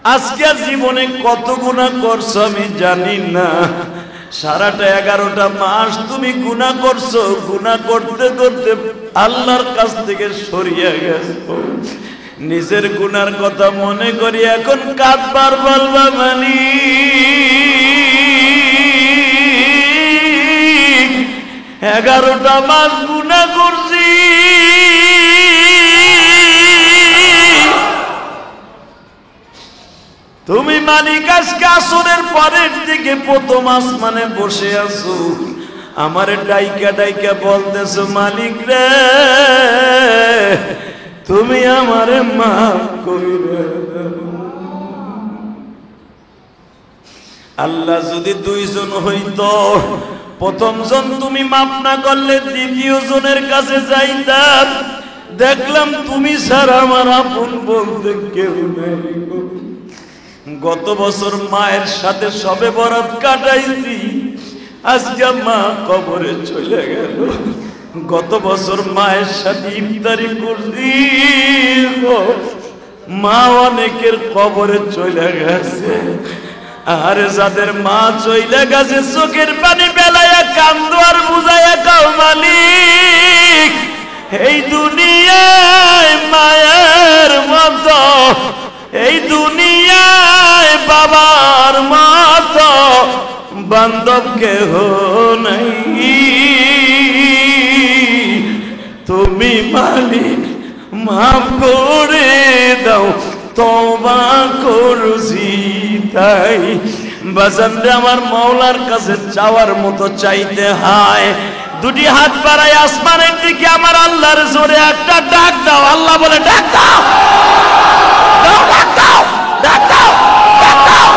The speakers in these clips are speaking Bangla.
আজকে জীবনে কত গুনাহ করছো আমি জানি না। সারাটা 11টা মাস তুমি গুনাহ করছো, গুনাহ করতে করতে আল্লাহর কাছ থেকে সরিয়ে গেছো। নিজের গুনার কথা মনে করি এখন কাঁদবার বলবা মালিক 11টা মাস গুনাহ করছি, তুমি মালিক আজকে আসরের পরের দিকে প্রথম আসমানে বসে আছো, আমারে ডাইকা ডাইকা বলতেছো মালিক রে তুমি আমারে মাফ কইরা দাও। আল্লাহ যদি 2 জন হইতো, প্রথম জন তুমি মাফ না করলে দ্বিতীয় জনের কাছে যাইতাম, দেখলাম তুমি ছাড়া আমার আপন বলতে কেউ নাই। গত বছর মায়ের সাথে সবে বরাত কাটাইছি, আজকে মা কবরে চলে গেল। গত বছর মায়ের সাথে ইফতারি করছি, মা অনেকের কবরে চলে গেছে। আরে যাদের মা চলে গেছে চোখের পানি বেলায়া কান্দো আর বুঝাইয়া কাও মালিক এই দুনিয়ায় মায়ের মতো, এই দুনিয়ায় বাবার মতো বান্ধব কেহ নাই, তুমি মালিক মাফ করে দাও, তওবা করছি তাই। বাজানরে আমার মাওলার কাছে চাওয়ার মতো চাইতে হয়। 2টি হাত বাড়াই আসমানের দিকে আমার আল্লাহর জোরে একটা ডাক দাও। আল্লাহ বলে ডাক দাও, ডাক দাও, ডাক দাও, ডাক দাও।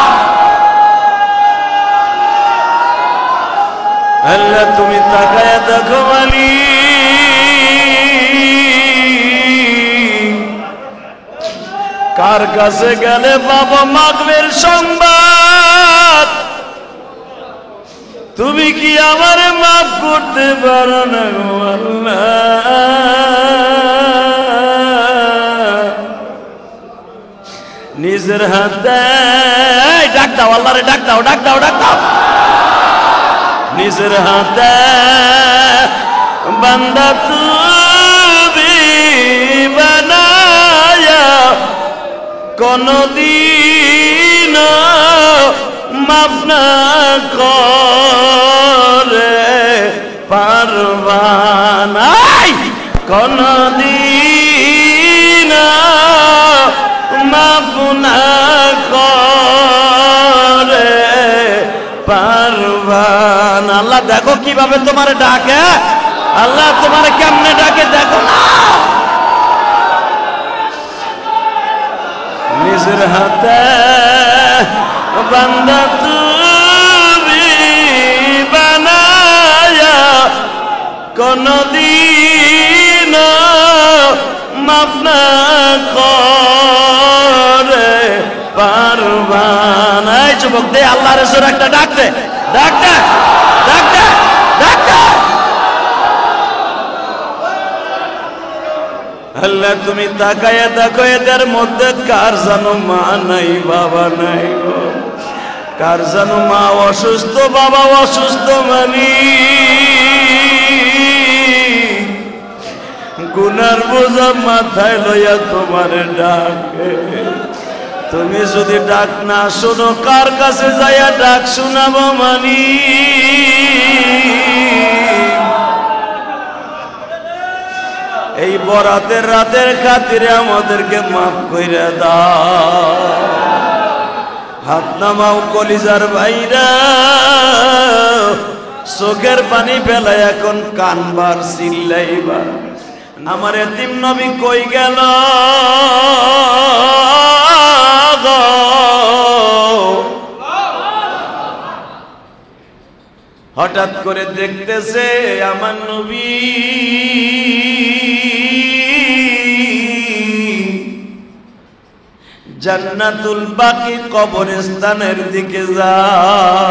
আল্লাহ তুমি তাকায়া দেখো মালিক কার কাছে গেলে বাবা মাগবের সংবাদ, তুমি কি আমারে মাফ করতে পারো না গো আল্লাহ? নিজের হাতে ডাক দাও, আল্লাহরে ডাক দাও, ডাক দাও, ডাক দাও। নিজের হাতে বান্দা তুমি বানায়া কোনদিন মাফ না করে পারবা না, কোনদিন মাফ না করে পারবা না। আল্লাহ দেখো কিভাবে তোমার ডাকে, আল্লাহ তোমার কেমনে ডাকে দেখো না। নিজের হাতে বান্দা তুমি বানায়া কোনদিন মাফ না করে পারবা না। এই যুবক দে আল্লাহর জোরে একটা ডাক দে, ডাক দে, ডাক দে, ডাক দে। আল্লাহ তুমি তাকায়া দেখো এদের মধ্যে কার জানো মা নাই বাবা নাই গো, কার জানো মা অসুস্থ বাবা অসুস্থ, মালিক গুনার বোঝা মাথায় লইয়া তোমার ডাকে। তুমি যদি ডাক না শোনো কার কাছে যাইয়া ডাক শোনাবো মালিক? এই বরাতের রাতের খাতিরে আমাদেরকে মাফ কইরা দাও। হাত নামাও কলিজার ভাইরা, চোখের পানি ফেলায় এখন কানবার চিল্লাইবার। আমার এতিম নবী কই গেল হঠাৎ করে দেখতেছে আমার নবী জান্নাতুল বাকি কবরস্থানের দিকে যায়।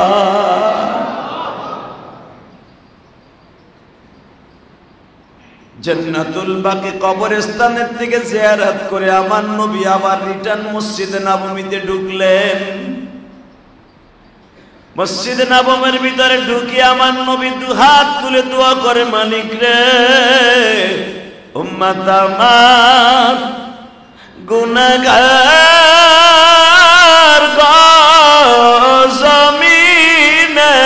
জান্নাতুল বাকি কবরস্থানের থেকে জিয়ারত করে আমার নবী আবার রিটার্ন মসজিদে নববীতে ঢুকলেন। মসজিদে নববীর ভিতরে ঢুকে আমার নবী দুহাত তুলে দোয়া করে, মালিক রে, উম্মত আমার গুনাহগার জমিনে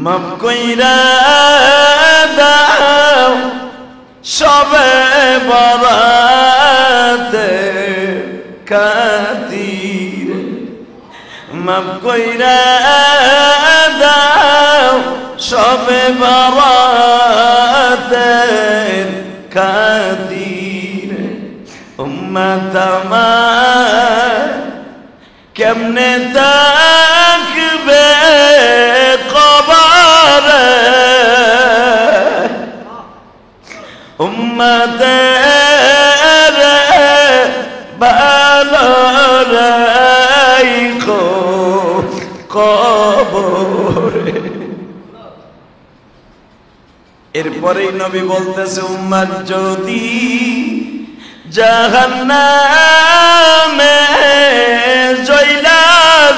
মাফ কইরা দাও, সবে বরাতে খাতির মাফ কইরা দাও, সবে বরাতে খাতির। উম্মত আমার কেমনে থাকবে কবরে, উম্মতের ভালো রাইখো কবরে। এরপরেই নবী বলতেছে, উম্মত যদি জাহান্নামে জইলা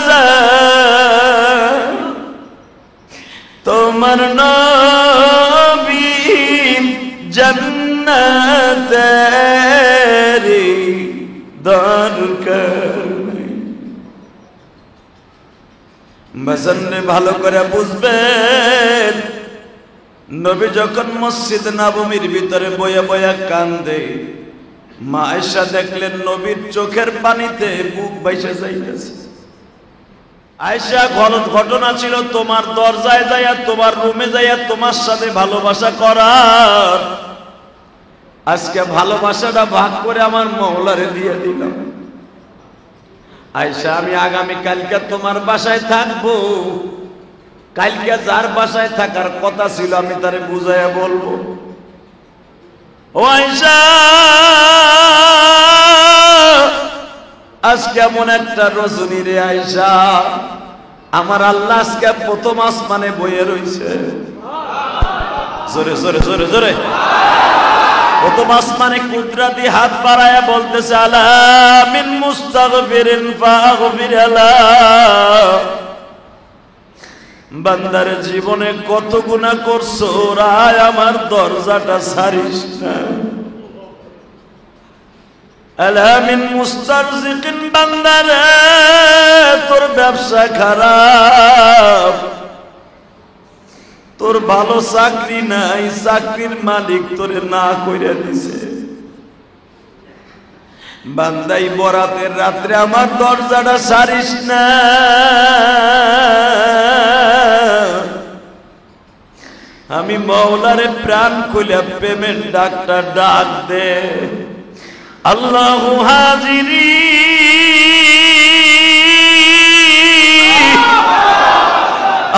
যায়, তোমার নবী জান্নাতের দরকার নাই। বাজানরে ভালো করে বুঝবেন, নবী যখন মসজিদ নববীর ভিতরে বয়া বয়া কান্দে, মা আয়েশা দেখলেন নবীর চোখের পানিতে বুক বাইসা যাইতেছে। আয়েশা, ঘটনা ছিল তোমার দরজায় যাইয়া, তোমার রুমে যাইয়া তোমার সাথে ভালোবাসা করার, আজকে ভালোবাসাটা ভাগ করে আমার মওলারে দিয়ে দিলাম। আয়েশা, আমি আগামী কালকে তোমার বাসায় থাকবো, কালকে যার বাসায় থাকার কথা ছিল আমি তারে বুঝাইয়া বলবো। ও আয়েশা, আজকে এমন একটা রজনী রে আয়েশা, আমার আল্লাহ আজকে প্রথম আসমানে বইয়ে রইছে। জোরে জোরে জোরে জোরে। প্রথম আসমানে কুদরতি হাত বাড়ায়া বলতেছে, আলা মিন মুস্তাগফিরিন ফাগফির আলাহ। বান্দার জীবনে কত গুনাহ করছো, রায় আমার দরজাটা ছাড়িস না। আলা মিন মুস্তারজিকিন, বান্দারে তোর ব্যবসা খারাপ, তোর ভালো চাকরি নাই, চাকরির মালিক তোরে না কইরা দিছে। বান্দাই বরাতের রাত্রে আমার দরজাটা ছাড়িস না। আমি মওলারে প্রাণ খুলে পেমেন্ট ডাক্তার ডাক দে, আল্লাহু হাজিরি,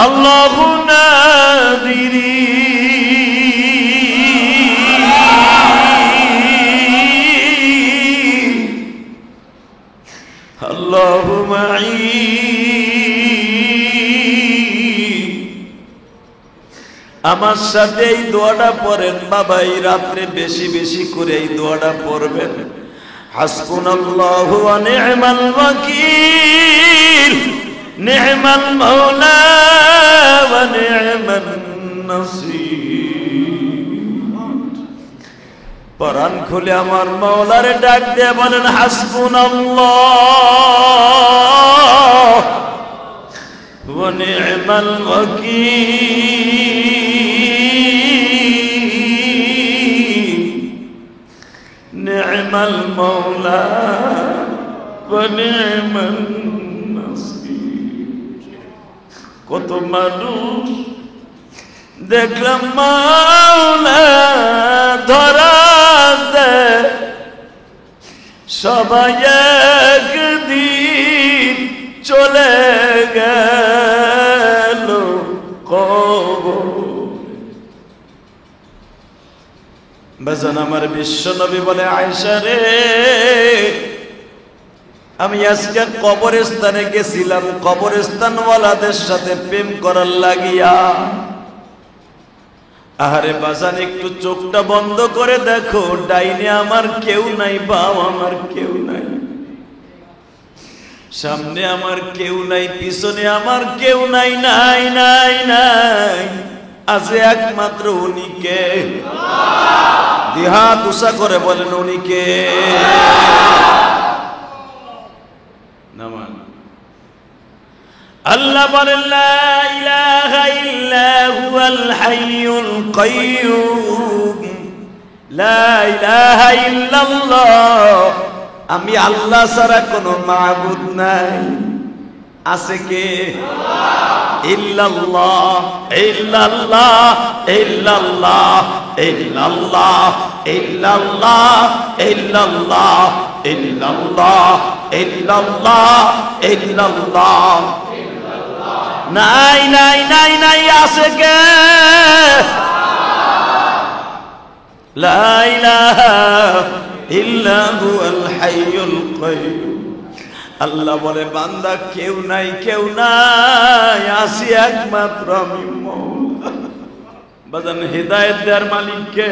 আল্লাহু নাদিরি, আল্লাহু মাই। আমার সাথে এই দোয়াটা পড়েন বাবা, এই রাত্রে বেশি বেশি করে এই দোয়াটা পড়বেন। হাসবুনাল্লাহু ওয়া নি'মাল ওয়াকিল, নি'মাল মাওলা ওয়া নি'মান নাসীর। পরাণ খুলে আমার মাওলারে ডাক দিয়ে বলেন, হাসবুনাল্লাহ ওয়া নি'মাল ওয়াকিল, নি'মাল মাওলা ওয়া নি'মান নাসীর। কত মানুষ দেখলাম মাওলা ধরাতে, সবাই একদিন চলে গেল কবর। বাজান আমার বিশ্ব নবী বলে, আয়েশা রে, আমি আজকে কবরস্থানে গেছিলাম কবরস্থানওয়ালাদের সাথে প্রেম করার লাগিয়া। আহারে বাজান একটু চোখটা বন্ধ করে দেখো, ডাইনে আমার কেউ নাই, বাম আমার কেউ নাই, সামনে আমার কেউ নাই, পিছনে আমার কেউ নাই, নাই নাই নাই, আছে একমাত্র উনি কে? দিহাত উষা করে বলেন উনি কে? নামান আল্লাহ বলেন লা ইলাহা ইল্লা হুয়াল হাইয়ুল কাইয়্যুম, লা ইলাহা ইল্লাল্লাহ, আমি আল্লাহ ছাড়া কোনো মাবুদ নাই। আছে কে? ইল্লাল্লাহ ইল্লাল্লাহ ইল্লাল্লাহ ইল্লাল্লাহ ইল্লাল্লাহ ইল্লাল্লাহ ইল্লাল্লাহ ইল্লাল্লাহ ইল্লাল্লাহ, নাই নাই নাই নাই, আছে কে? লা ইলাহা ইল্লা হুয়াল হাইয়ুল কাইয়্যুম। আল্লাহ বলে বান্দা কেউ নাই, কেউ নাই, আসি একমাত্র আমি মওলা। বাজান হিদায়াত দেওয়ার মালিক কে?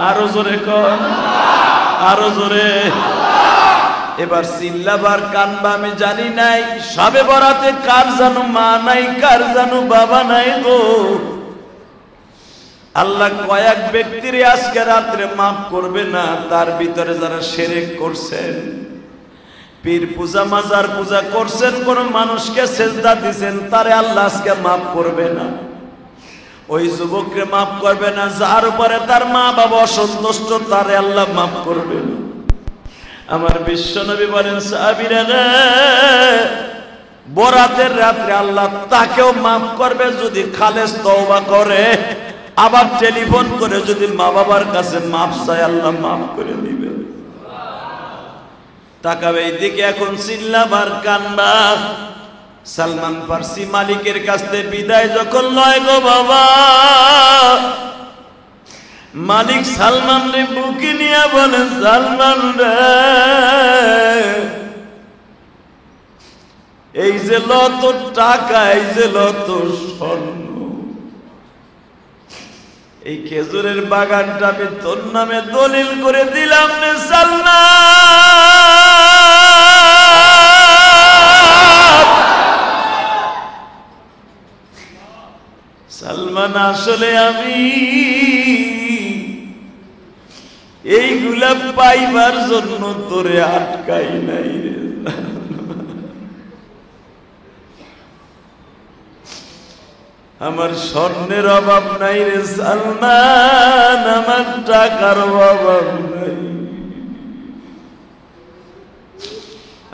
আরো জোরে কর, আরো জোরে। এবার চিল্লাবার কানবা আমি জানি নাই, সবে বরাতে কার জানো মা নাই, কার জানো বাবা নাই গো। আল্লাহ কয়েক ব্যক্তির আজকে রাত্রে মাফ করবে না, তার ভিতরে যারা শিরক করছেন, পীর পূজা মাজার পূজা করছেন, কোন মানুষকে সেজদা দিবেন, তারে আল্লাহ আজকে মাফ করবে না। ওই যুবককে মাফ করবে না, যার উপরে তার মা বাবা অসন্তুষ্ট, তারে আল্লাহ মাফ করবে না। আমার বিশ্ব নবী বলেন সাহাবীরা রে, বরাতের রাত্রে আল্লাহ তাকেও মাফ করবে যদি খালেস তওবা করে, আবার টেলিফোন করে যদি মা বাবার কাছে মাফ চায়, আল্লাহ মাফ করে দিবে। তাকাবে এইদিকে, এখন চিল্লাবার কান্না। সালমান ফার্সি মালিকের কাছ থেকে বিদায় যখন লয় গো বাবা, মালিক সালমান রে বুকে নিয়ে বলে সালমান রে, এই যে লত টাকা, এই যে লত স্বর্ণ, এই খেজুরের বাগানটা আমি তোর নামে দলিল করে দিলাম রে সালমান। সালমান আসলে আমি এইগুলা পাইবার জন্য তোরে আটকাই নাই রে, আমার স্বর্ণের অভাব নাই রে সালমান, আমার টাকার অভাব নাই,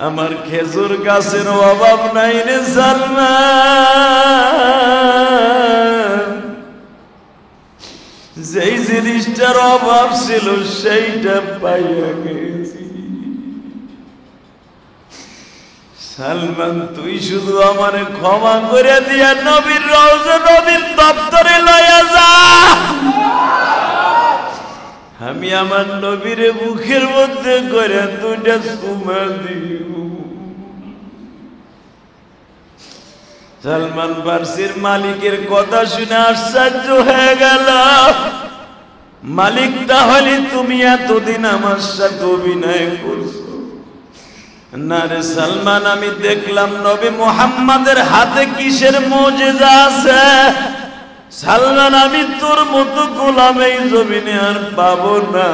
আমার খেজুর গাছের অভাব নাই রে সালমান। যেই জিনিসটার অভাব ছিল সেইটা পাইয়া গেছি। সালমান তুই শুধু আমারে ক্ষমা করে দিয়া নবীর রওজা, নবীর দপ্তরে লইয়া যা, আমি আমার নবীর মুখের মধ্যে করে দুইটা চুমা দিব। সালমান ফার্সির মালিকের কথা শুনে আশ্চর্য হয়ে গেল। মালিক, তাহলে তুমি এতদিন আমার সাথে অভিনয় করছো? না রে সালমান, আমি দেখলাম নবী মুহাম্মাদের হাতে কিসের মুজিজা আছে। সালমান, আমি তোর মতো গোলাম এই জমিনে আর পাবো না।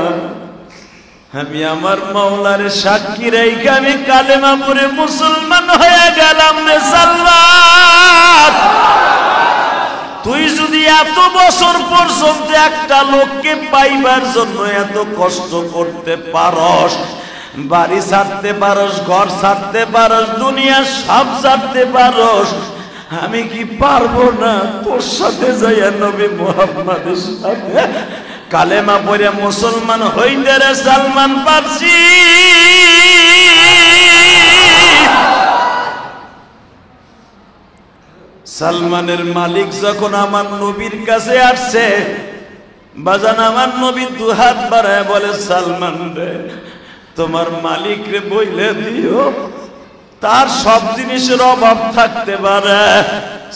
আমি আমার মাওলার সাক্ষী রেখে আমি কালেমা পড়ে মুসলমান হয়ে গেলাম রে সালমান। তুই যদি এত বছর পর্যন্ত একটা লোককে পাইবার জন্য এত কষ্ট করতে পারস, বাড়ি ছাড়তে পারস, ঘর ছাড়তে পারস, দুনিয়া সব ছাড়তে পারস, আমি কি পারবো না তোর সাথে যাইয়া নবী মুহাম্মাদের সাথে কালেমা পড়ে মুসলমান হইতে রে সালমান ফার্সি? সালমানের মালিক যখন আমার নবীর কাছে আসছে, বাজান আমার নবী দুহাত বাড়ায় বলে, সালমান রে, তোমার মালিক রে বইলে দিও, তার সব জিনিসের অভাব থাকতে পারে,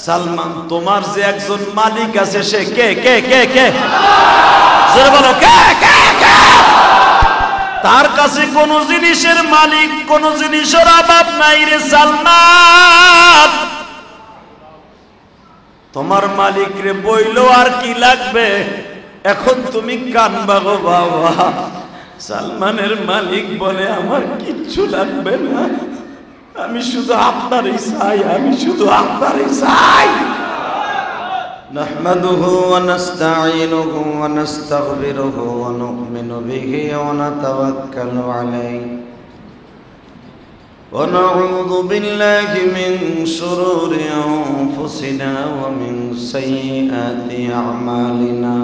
সালমান তোমার যে একজন মালিক আছে সে কে কে কে কে জোরে বলো কে কে কে তার কাছে কোন জিনিসের মালিক কোন জিনিসের অভাব নাই রে সালমান তোমার মালিক রে বইলো আর কি লাগবে এখন তুমি কানবা গো বাবা সালমানের মালিক বলে আমার কিচ্ছু লাগবে না আমি শুধু আপনারই চাই আমি শুধু আপনারই চাই نحمده ونستعينه ونستغفره ونؤمن به ونتوكل عليه ونعوذ بالله من شرور أنفسنا ومن سيئات أعمالنا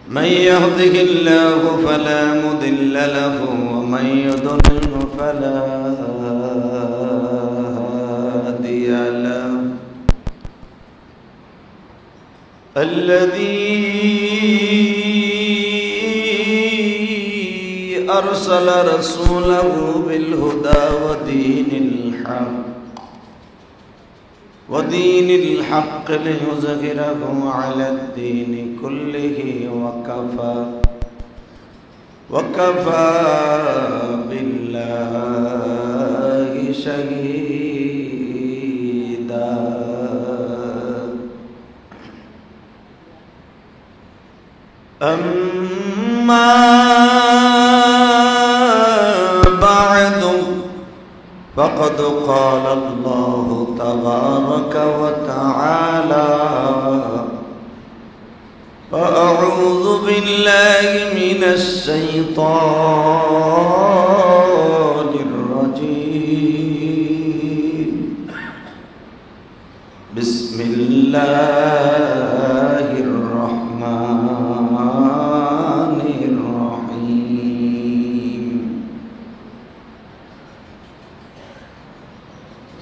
من يهده الله فلا مضل له ومن يضلل فلا هادي له الذي أرسل رسوله بالهدى ودين الحق ليظهره على الدين كله وكفى بالله شهيدا أما بعد فقد قال الله تبارك وتعالى فأعوذ بالله من الشيطان الرجيم بسم الله الرحمن الرحيم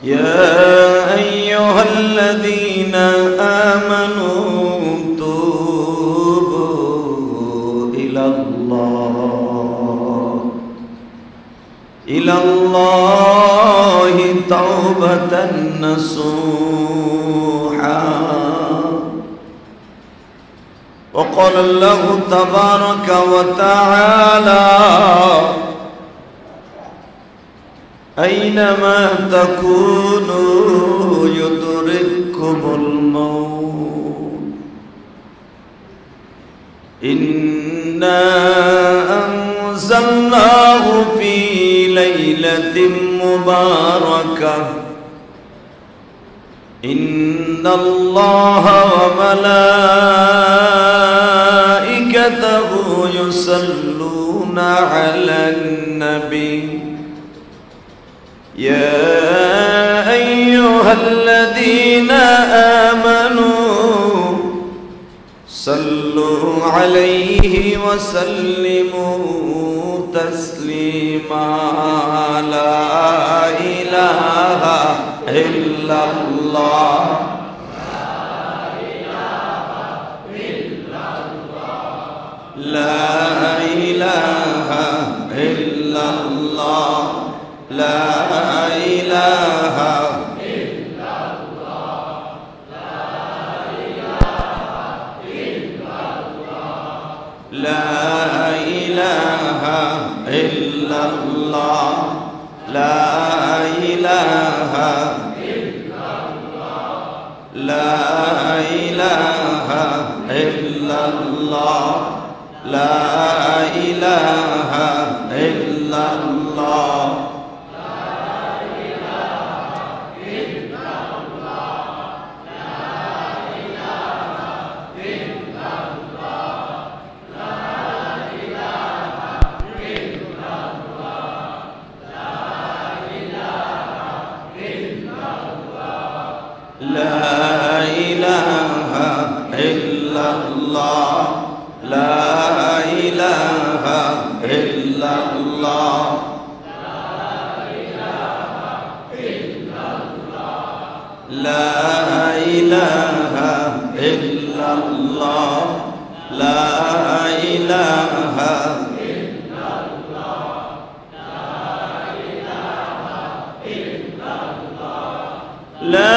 يا أيها الذين آمنوا توبوا إلى الله توبة نصوحا وقال الله تبارك وتعالى أينما تكونوا يدرككم الموت إنا أنزلناه في ليلة مباركة إن الله وملائكته يصلون على النبي يا أيها الذين آمنوا صلوا عليه وسلموا تسليما لا إله إلا الله لا إله إلا الله لا إله إلا الله لا إله إلا الله لا إله إلا الله لا إله إلا الله لا إله إلا الله لا إله إلا الله لا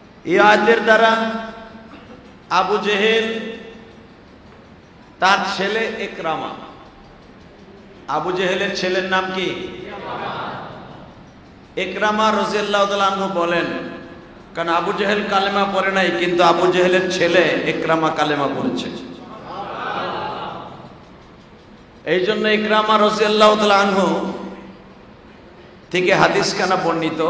এই আয়াতের দ্বারা আবু জেহেল, তার ছেলে ইকরামা, আবু জেহেলের ছেলের নাম কি? ইকরামা রাদিয়াল্লাহু তাআলা আনহু বলেন, কারণ আবু জেহেল কালেমা পড়ে নাই, কিন্তু আবু জেহেলের ছেলে ইকরামা কালেমা পড়েছে। এই জন্য ইকরামা রাদিয়াল্লাহু তাআলা আনহু থেকে হাদিস খানা বর্ণিত।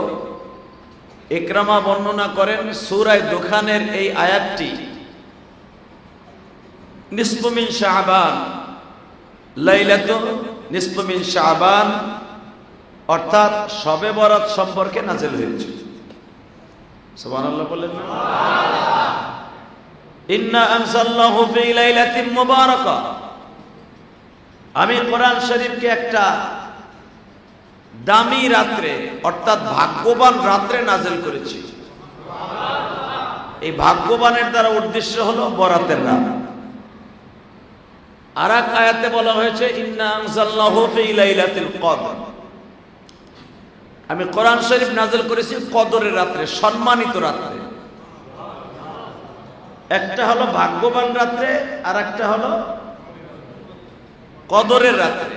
ইকরামা বর্ণনা করেন সূরা দুখানের এই আয়াতটি নিসফু মিন শাবান, লাইলাতু নিসফু মিন শাবান, অর্থাৎ শবে বরাত সম্পর্কে নাযিল হয়েছে। সুবহানাল্লাহ বলেন না? ইন্না আনজালনাহু ফি লাইলাতিন মুবারাকা, আমি কোরআন শরীফকে একটা দামি রাত্রে অর্থাৎ ভাগ্যবান রাত্রে নাযিল করেছি। এই ভাগ্যবানের দ্বারা উদ্দেশ্য হলো বরাতের রাত। আর এক আয়াতে বলা হয়েছে ইন্না আনজালনাহু ফি লাইলাতিল কদর, আমি কোরআন শরীফ নাযিল করেছি কদরের রাত্রে, সম্মানিত রাত্রে। একটা হলো ভাগ্যবান রাত্রে আর একটা হলো কদরের রাত্রে।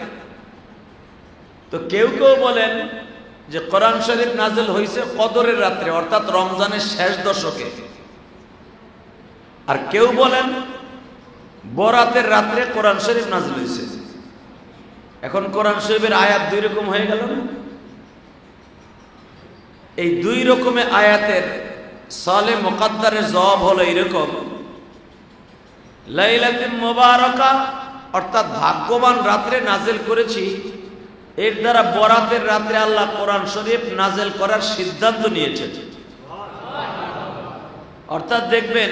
তো কেউ কেউ বলেন যে কোরআন শরীফ নাযিল হয়েছে কদরের রাত্রে অর্থাৎ রমজানের শেষ দশকে, আর কেউ বলেন বরাতের রাত্রে কোরআন শরীফ নাযিল হয়েছে। এখন কোরআন শরীফের আয়াত দুই রকম হয়ে গেল না? এই দুই রকমের আয়াতের সালে মুকাদ্দারের জবাব হলো এরকম, লাইলাতুল মুবারাকা অর্থাৎ ভাগ্যবান রাত্রে নাযিল করেছি, এর দ্বারা বরাতের রাত্রে আল্লাহ কোরআন শরীফ নাযিল করার সিদ্ধান্ত নিয়েছেন। অর্থাৎ দেখবেন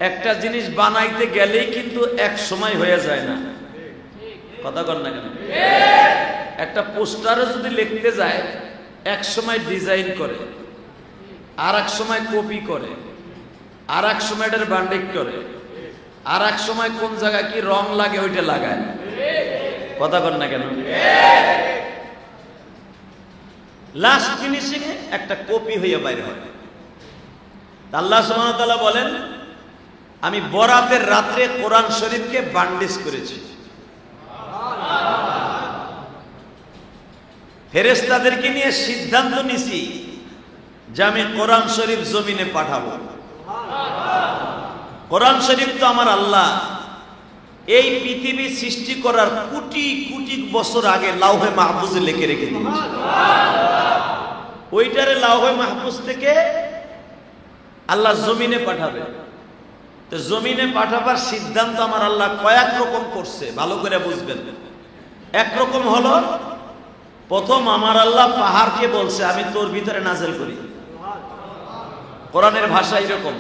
একটা জিনিস বানাইতে গেলেই কিন্তু এক সময় হয়ে যায় না, কথা বল না কেন? একটা পোস্টারও যদি লিখতে যায় এক সময় ডিজাইন করে, আর এক সময় কপি করে, আর এক সময় এটার বান্ডিং করে, আর এক সময় কোন জায়গায় কি রং লাগে ওইটা লাগায়, কথা বল না কেন? লাস্ট ফিনিশিং এ একটা কপি হয়ে বাইরে হয়। আল্লাহ সুবহানাহু ওয়া তাআলা বলেন আমি বরাতের রাত্রে কোরআন শরীফকে বান্ডিশ করেছি। ফেরেশতাদেরকে নিয়ে সিদ্ধান্ত নিছি যে আমি কোরআন শরীফ জমিনে পাঠাবো। কোরআন শরীফ তো আমার আল্লাহ এই পৃথিবী সৃষ্টি করার কোটি কোটি বছর আগে লাউহে মাহফুজে লিখে রেখে দিয়েছে। ওইটারে লাউহে মাহফুজ থেকে আল্লাহ জমিনে পাঠাবে। তো জমিনে পাঠাবার সিদ্ধান্ত আমার আল্লাহ কয়েক রকম করছে, ভালো করে বুঝবেন। একরকম হলো প্রথম আমার আল্লাহ পাহাড়কে বলছে আমি তোর ভিতরে নাযিল করি। কোরআনের ভাষা এরকম,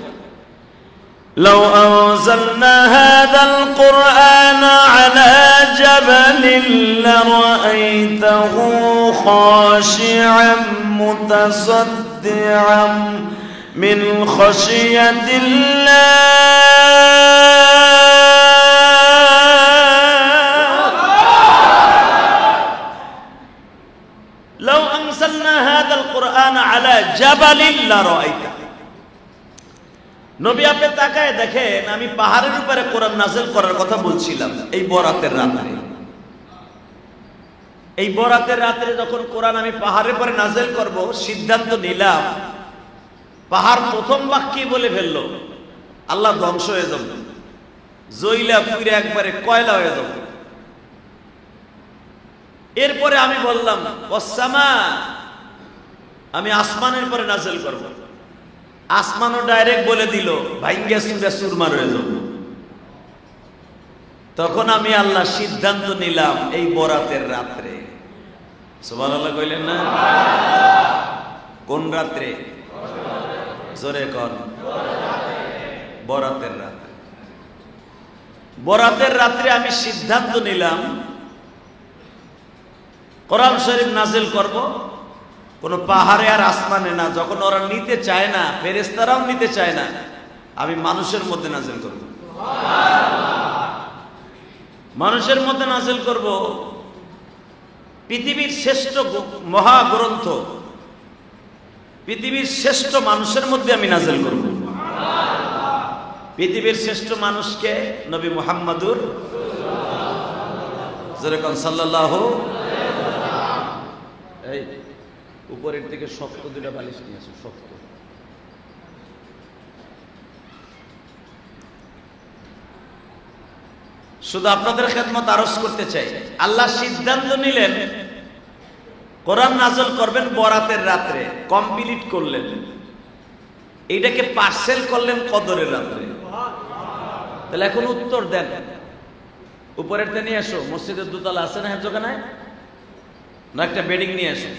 لو أنزلنا هذا القرآن على جبل لرأيته خاشعا متصدعا من خشية الله لو أنزلنا هذا القرآن على جبل لرأيته। নবী আপনি তাকায় দেখেন আমি পাহাড়ের উপরে কোরআন নাযিল করার কথা বলছিলাম এই বরাতের রাতে। এই বরাতের রাতে যখন কোরআন আমি পাহাড়ের উপরে নাযিল করব সিদ্ধান্ত নিলাম, পাহাড় প্রথম বাক্যে বলে ফেললো আল্লাহ ধ্বংস হয়ে যাবে, জইলা পুরে একবারে কয়লা হয়ে যাবে। এরপরে আমি বললাম ওয়াসসামা, আমি আসমানের পরে নাযিল করব। আসমানও ডাইরেক্ট বলে দিল ভাঙ্গা চুরা চুরমার হয়ে যাব। তখন আমি আল্লাহ সিদ্ধান্ত নিলাম এই বরাতের রাত্রে। সুবহানাল্লাহ কইলেন না? কোন রাত্রে? জোরে কর। বরাতের রাত্রে। বরাতের রাত্রে আমি সিদ্ধান্ত নিলাম কোরআন শরীফ নাযিল করব কোন পাহাড়ে আর আসমানে না। যখন ওরা নিতে চায় না, ফেরেশতারাও নিতে চায় না, আমি মানুষের মধ্যে নাযিল করব। মানুষের মধ্যে নাযিল করব পৃথিবীর শ্রেষ্ঠ মহাগ্রন্থ পৃথিবীর শ্রেষ্ঠ মানুষের মধ্যে আমি নাযিল করব। পৃথিবীর শ্রেষ্ঠ মানুষকে নবী মুহাম্মাদুর যেরকম সাল্লাল্লাহু। এই উপরের থেকে শক্ত দুটা বালিশ নিয়ে আসো, শক্ত। শুধু আপনাদের খেদমত আরজ করতে চাই, আল্লাহ সিদ্ধান্ত নিলেন কোরআন নাযিল করবেন বরাতের রাত্রে, কমপ্লিট করলেন। এইটাকে পার্সেল করলেন কদরের রাত্রে। তাহলে এখন উত্তর দেন, উপরের তে নিয়ে আসো। মসজিদের দোতলা আছে না হেফজখানায়? না একটা বেডিং নিয়ে আসো।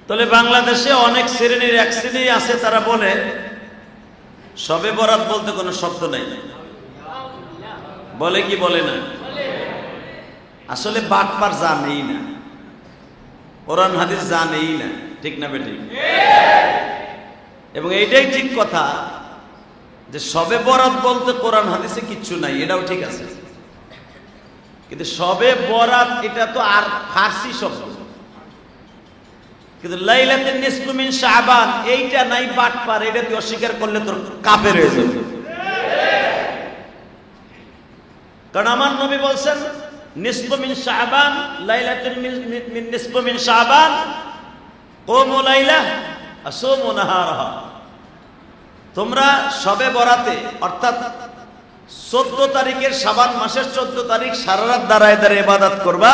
তাহলে বাংলাদেশে অনেক শ্রেণীর এক শ্রেণী আছে, তারা বলে শবে বরাত বলতে কোনো শব্দ নাই। বলে কি বলে না? আসলে বাটপার জানেই না, কোরআন হাদিস জানেই না, ঠিক না বেঠিক? এবং এইটাই ঠিক কথা যে শবে বরাত বলতে কোরআন হাদিসে কিচ্ছু নাই, এটাও ঠিক আছে। কিন্তু শবে বরাত এটা তো আর ফার্সি শব্দ, কিন্তু লাইলাতুন নিসফু মিন শাবান এইটা নাই, বাটপার। এটা তুই অস্বীকার করলে তোর কাফের হয়ে যাবে। কারণ আমার নবী বলছেন নিসফু মিন শাবান, লাইলাতুন মিন নিসফু মিন শাবান, কুমু লাইলা আসুমু নাহারাহা। তোমরা শবে বরাতে অর্থাৎ 14 তারিখের শাবান মাসের 14 তারিখ সারা রাত দাঁড়ায় দাঁড়ায় ইবাদত করবা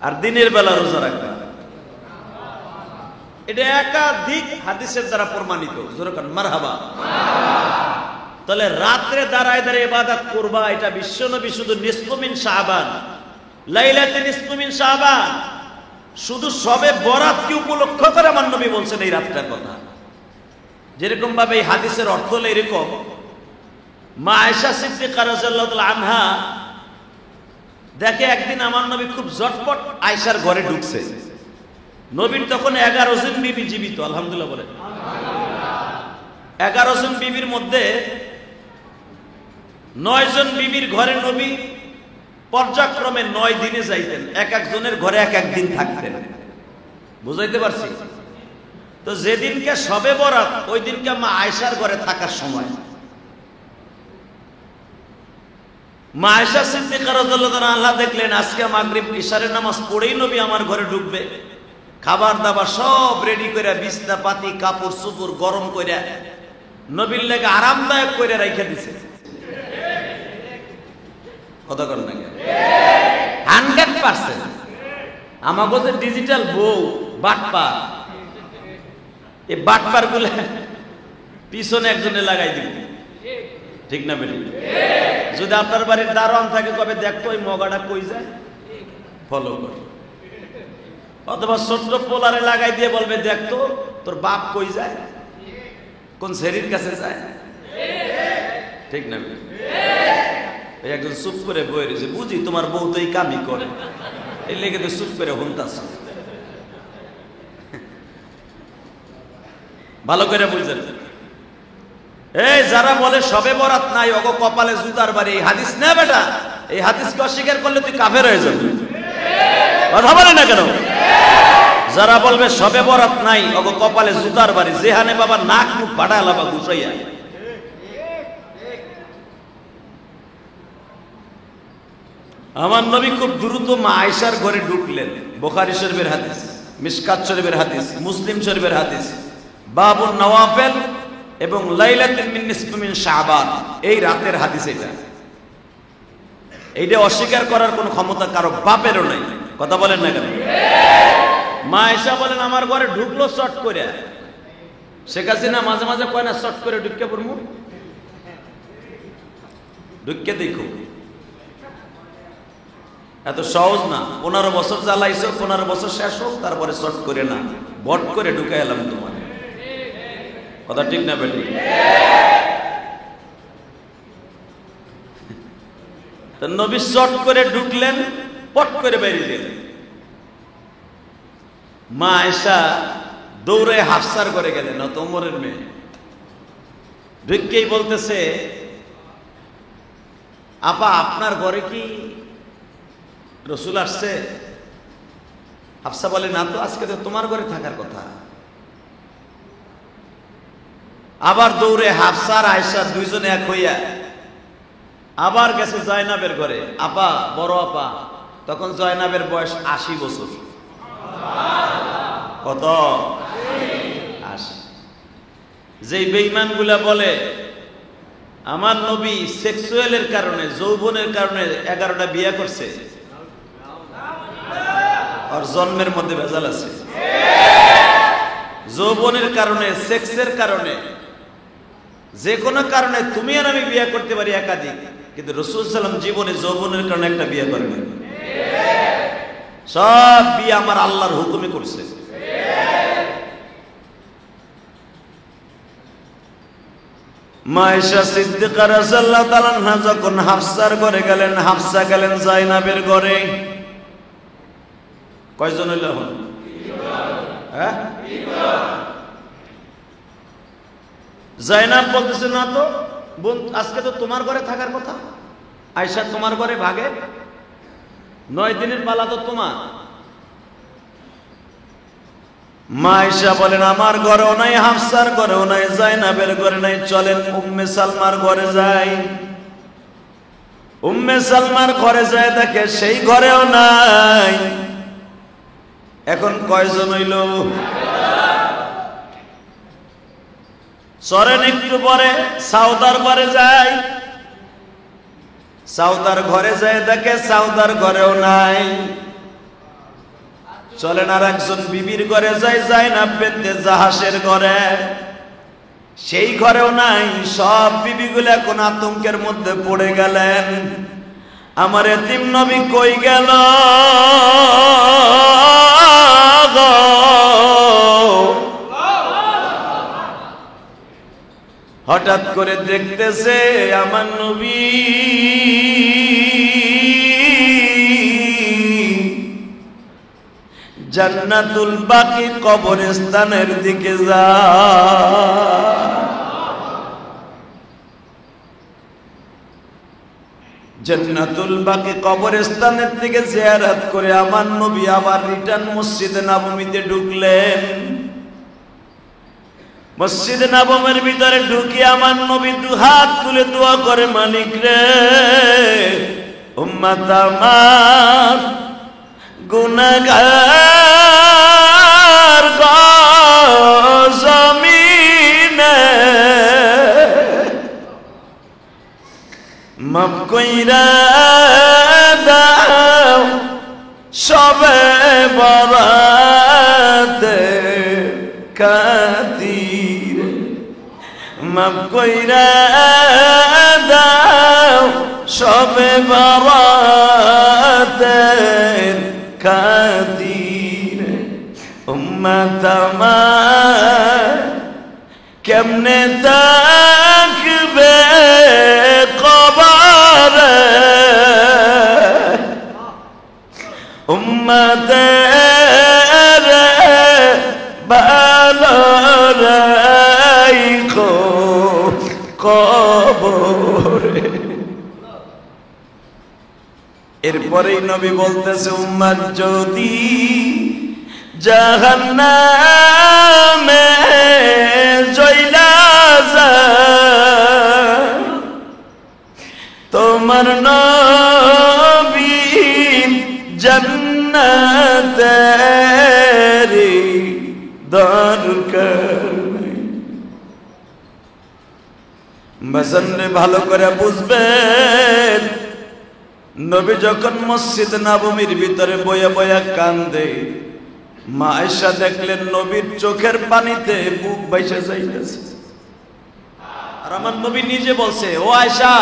আর দিনের বেলা রোজা রাখবা। এটা একাধিক হাদিসের দ্বারা প্রমাণিত। যেরকম মারহাবা। তাহলে রাত্রে দাঁড়ায় দাঁড়ায় ইবাদত করবা, এটা বিশ্বনবী শুধু নিসফু মিন শাবান, লাইলাতুন নিসফু মিন শাবান, শুধু শবে বরাতকে উপলক্ষ করে আমার নবী বলছেন এই রাতটার কথা। যেরকম ভাবে এই হাদিসের অর্থ হলো এরকম, মা আয়েশা সিদ্দিকা রাদিয়াল্লাহু তাআলা আনহা দেখে একদিন আমার নবী খুব ঝটপট আয়েশার ঘরে ঢুকছে। নবীর তখন 11 জন বিবি জীবিত, আলহামদুলিল্লাহ বলে। 11 জন বিবির মধ্যে 9 জন বিবির ঘরে নবী পর্যায়ক্রমে 9 দিনে যাইতেন, এক একজনের ঘরে এক এক দিন থাকতেন। বুঝাইতে পারছি? তো যেদিনকে শবে বরাত ওই দিনকে মা আয়েশার ঘরে থাকার সময় মা আয়েশা সিদ্দিকা রাদিয়াল্লাহু আনহা দেখলেন আজকে মাগরিব ইশারের নামাজ পড়েই নবী আমার ঘরে ঢুকবে। খাবার দাবার সব রেডি করে, বিছনা পাতি কাপড় চোপড় গরম করে নবীর লেগে আরামদায়ক করে রাইখা দিছে। কথা কর না 100%। আমাগো যে ডিজিটাল বউ বাটপার, এই বাটপার গুলা পিছনে একজনে লাগাই দিব, ঠিক না বেটি? যদি আপনার বাড়ির দারোয়ান থাকে কবে দেখতো ওই মগাটা কই যায়, ফলো কর। অথবা ছোট্ট পোলারে লাগাই দিয়ে বলবে দেখতো তোর বাপ কই যায়, কোন শরীর কাছে যায়, ঠিক না? একজন চুপ করে বই রয়েছে, বুঝি তোমার বউ তো এই কামই করে, এই লেগে তো চুপ করে হুনতাছ। ভালো করে বুঝলেন? এই যারা বলে শবে বরাত নাই, অগ কপালে জুতার বাড়ি, এই হাদিস না বেটা, এই হাদিসকে অস্বীকার করলে তুই কাফের হয়ে যাবে। কথা বলে না কেন? যারা বলবে শবে বরাত নাই, অগ কপালে জুতার বাড়ি, যেহানে বাবা নাক মুখ বাড়ায় লাবা গুছাইয়া। আমার নবী খুব দ্রুত মা আয়েশার ঘরে ঢুকলেন। বুখারী শরীফের হাদিস, মিশকাত শরীফের হাদিস, মুসলিম শরীফের হাদিস, বাবুন নওয়াফিল এবং লাইলাতুন মিন নিসফি মিন শাবান, এই রাতের হাদিস। এইটা অস্বীকার করার কোনো ক্ষমতা কারো বাপেরও নাই। কথা বলেন না কেন? মা আয়েশা বলেন আমার ঘরে ঢুকলো শর্ট করে। শেখ হাসিনা মাঝে মাঝে কয় না শর্ট করে ঢুকে পড়মু, ঢুকে দেখো। এত সহজ না। 15 বছর জ্বালাইছো, 15 বছর শেষ হোক, তারপরে শর্ট করে না, বট করে ঢুকে এলাম তোমার। কথা ঠিক না বেটি? নবী শর্ট করে ঢুকলেন, পট করে বেরিয়ে গেলেন। মা আয়েশা দৌড়ে হাফসার করে গেলেন, অত ওমরের মেয়ে। ঢুকেই বলতেছে, আপা আপনার ঘরে কি রসুল আসছে? হাফসা বলে না তো, আজকে তো তোমার ঘরে থাকার কথা। আবার দৌড়ে হাফসা আর আয়েশা দুইজনে এক হইয়া আবার গেছে জয়নাবের ঘরে। আপা, বড় আপা, তখন জয়নাবের বয়স 80 বছর। কত? 80। যেই বেঈমান গুলা বলে আমার নবী সেক্সুয়ালের কারণে, যৌবনের কারণে 11টা বিয়ে করছে, আর জন্মের মধ্যে ভেজাল আছে। যৌবনের কারণে, সেক্সের কারণে, যে কোনো কারণে তুমি আর আমি বিয়ে করতে পারি একাধিক, কিন্তু রাসূল সাল্লাল্লাহু আলাইহি ওয়াসাল্লাম জীবনে যৌবনের কারণে একটা বিয়ে করেন। সব বিয়ে আমার আল্লাহর হুকুমে করছে। মা আয়েশা সিদ্দিকা রাদিয়াল্লাহু তাআলা আনহা যখন হাফসার ঘরে গেলেন, হাফসা গেলেন জাইনাবের ঘরে। কয়জন হইল এখন? হ্যাঁ, জাইনাব বলতেছে না তো বোন, আজকে তো তোমার ঘরে থাকার কথা। আয়েশা তোমার ঘরে ভাগে, 9 দিনের পালা তো তোমার। মা আয়েশা বলেন আমার ঘরেও নাই, হাফসার ঘরেও নাই, জাইনাবের ঘরে নাই, চলেন উম্মে সালমার ঘরে যাই। উম্মে সালমার ঘরে যায়, দেখে সেই ঘরেও নাই। এখন কয়জন হইল? চলেন একটু পরে সাউদার ঘরে যাই। সাউদার ঘরে যায়, দেখে সাউদার ঘরেও নাই। চলেন আর একজন বিবির ঘরে যাই, যায়নাব বিনতে জাহাসের ঘরে, সেই ঘরেও নাই। সব বিবিগুলো এখন আতঙ্কের মধ্যে পড়ে গেলেন, আমার এতিম নবী কই গেল? হঠাৎ করে দেখতেছে আমার নবী জান্নাতুল বাকি কবরস্থানের দিকে যায়। জান্নাতুল বাকি কবরস্থানের দিকে জিয়ারত করে আমার নবী আবার রিটার্ন মসজিদে নববীতে ঢুকলেন। মসজিদে নববীর ভিতরে ঢুকে আমার নবী দুহাত তুলে দোয়া করে, মালিক রে, উম্মত আমার গুনাহগার জমিনে মাফ কইরা দাও, সবে বরাতে খাতির মাফ কইরা দাও, সবে বরাতে খাতির। উম্মত আমার কেমনে থাকবে কবরে, উম্মতের ভালো রাখো কবরে। এরপরেই নবী বলতেছে উম্মত যদি জাহান্নামে জ্বলা যায়, তোমার নবী জান্নাতের দরকার নেই। বাজানরে ভালো করে বুঝবেন, নবী যখন মসজিদ নববীর ভিতরে বয়া বয়া কান্দে, মা আয়েশা দেখলেন নবীর চোখের পানিতে বুক বাইসা যাইতেছে। আর আমার নবী নিজে বলছে, ও আয়েশা,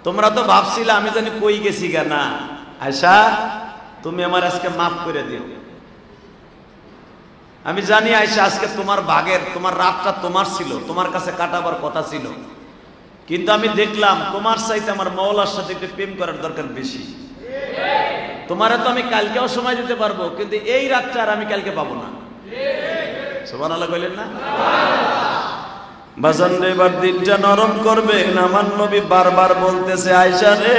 তোমরা তো ভাবছিলে আমি জানি কই গেছি গা। না আয়েশা, তুমি আমার আজকে মাফ করে দিও। আমি জানি আয়েশা আজকে তোমার ভাগের, তোমার রাতটা তোমার ছিল, তোমার কাছে কাটাবার কথা ছিল, কিন্তু আমি দেখলাম তোমার চাইতে আমার মওলার সাথে একটু প্রেম করার দরকার বেশি। তোমারে তো আমি কালকেও সময় দিতে পারবো, কিন্তু এই রাতটা আর আমি কালকে পাবো না। সুবহানাল্লাহ কইলেন না? বাজান রে, এবার দিনটা নরম করবেন। আমার নবী বারবার বলতেছে, আয়েশা রে,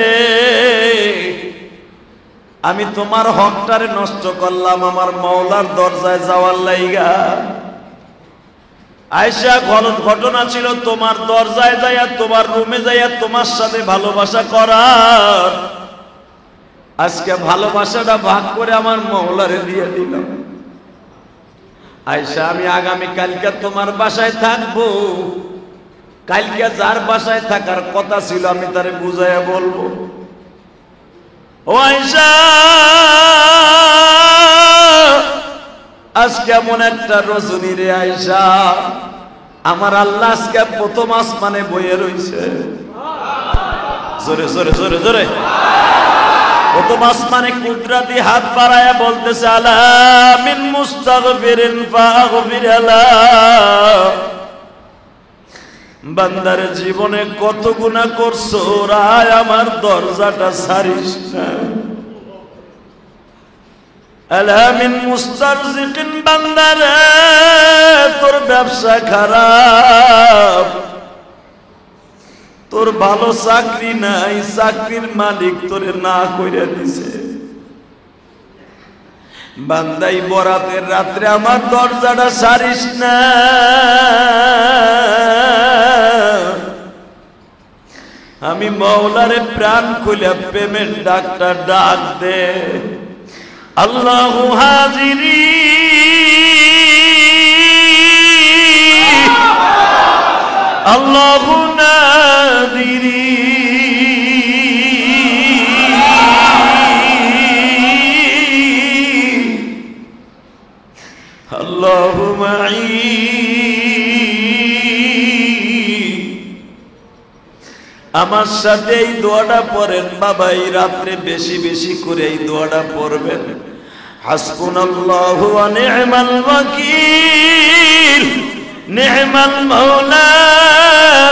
আমি তোমার হকটারে নষ্ট করলাম আমার মাওলার দরজায় যাওয়ার লাইগা। আয়েশা, ঘটনা ছিল তোমার দরজায় যাইয়া, তোমার রুমে যাইয়া তোমার সাথে ভালোবাসা করার। আজকে ভালোবাসাটা ভাগ করে আমার মাওলারে দিয়ে দিলাম। আয়েশা, আমি আগামী কালকে তোমার বাসায় থাকবো। কালকে যার বাসায় থাকার কথা ছিল আমি তারে বুঝাইয়া বলবো। ও আয়েশা, আজকে এমন একটা রজনী রে আয়েশা, আমার আল্লাহ আজকে প্রথম আসমানে বইয়ে রইছে। জোরে জোরে জোরে জোরে। প্রথম আসমানে কুদরতি হাত বাড়ায়া বলতেছে, আলা মিন মুস্তাগফিরিন ফাগফির লাহ। বান্দার জীবনে কত গুনাহ করছো, রায় আমার দরজাটা ছাড়িস না। আলা মিন মুস্তারজিকিন, বান্দারে তোর ব্যবসা খারাপ, তোর ভালো চাকরি নাই, চাকরির মালিক তোরে না কইরা দিছে। বান্দাই বরাতের রাত্রে আমার দরজাটা ছাড়িস না। আমি মাওলারে প্রাণ খুলে প্রেমের ডাকটা ডাক দে। আল্লাহু হাজিরি, আল্লাহু নাদিরি, আল্লাহু মাই। আমার সাথে এই দোয়াটা পড়েন বাবা, এই রাত্রে বেশি বেশি করে এই দোয়াটা পড়বেন। হাসবুনাল্লাহু ওয়া নি'মাল ওয়াকিল, নি'মাল মাওলা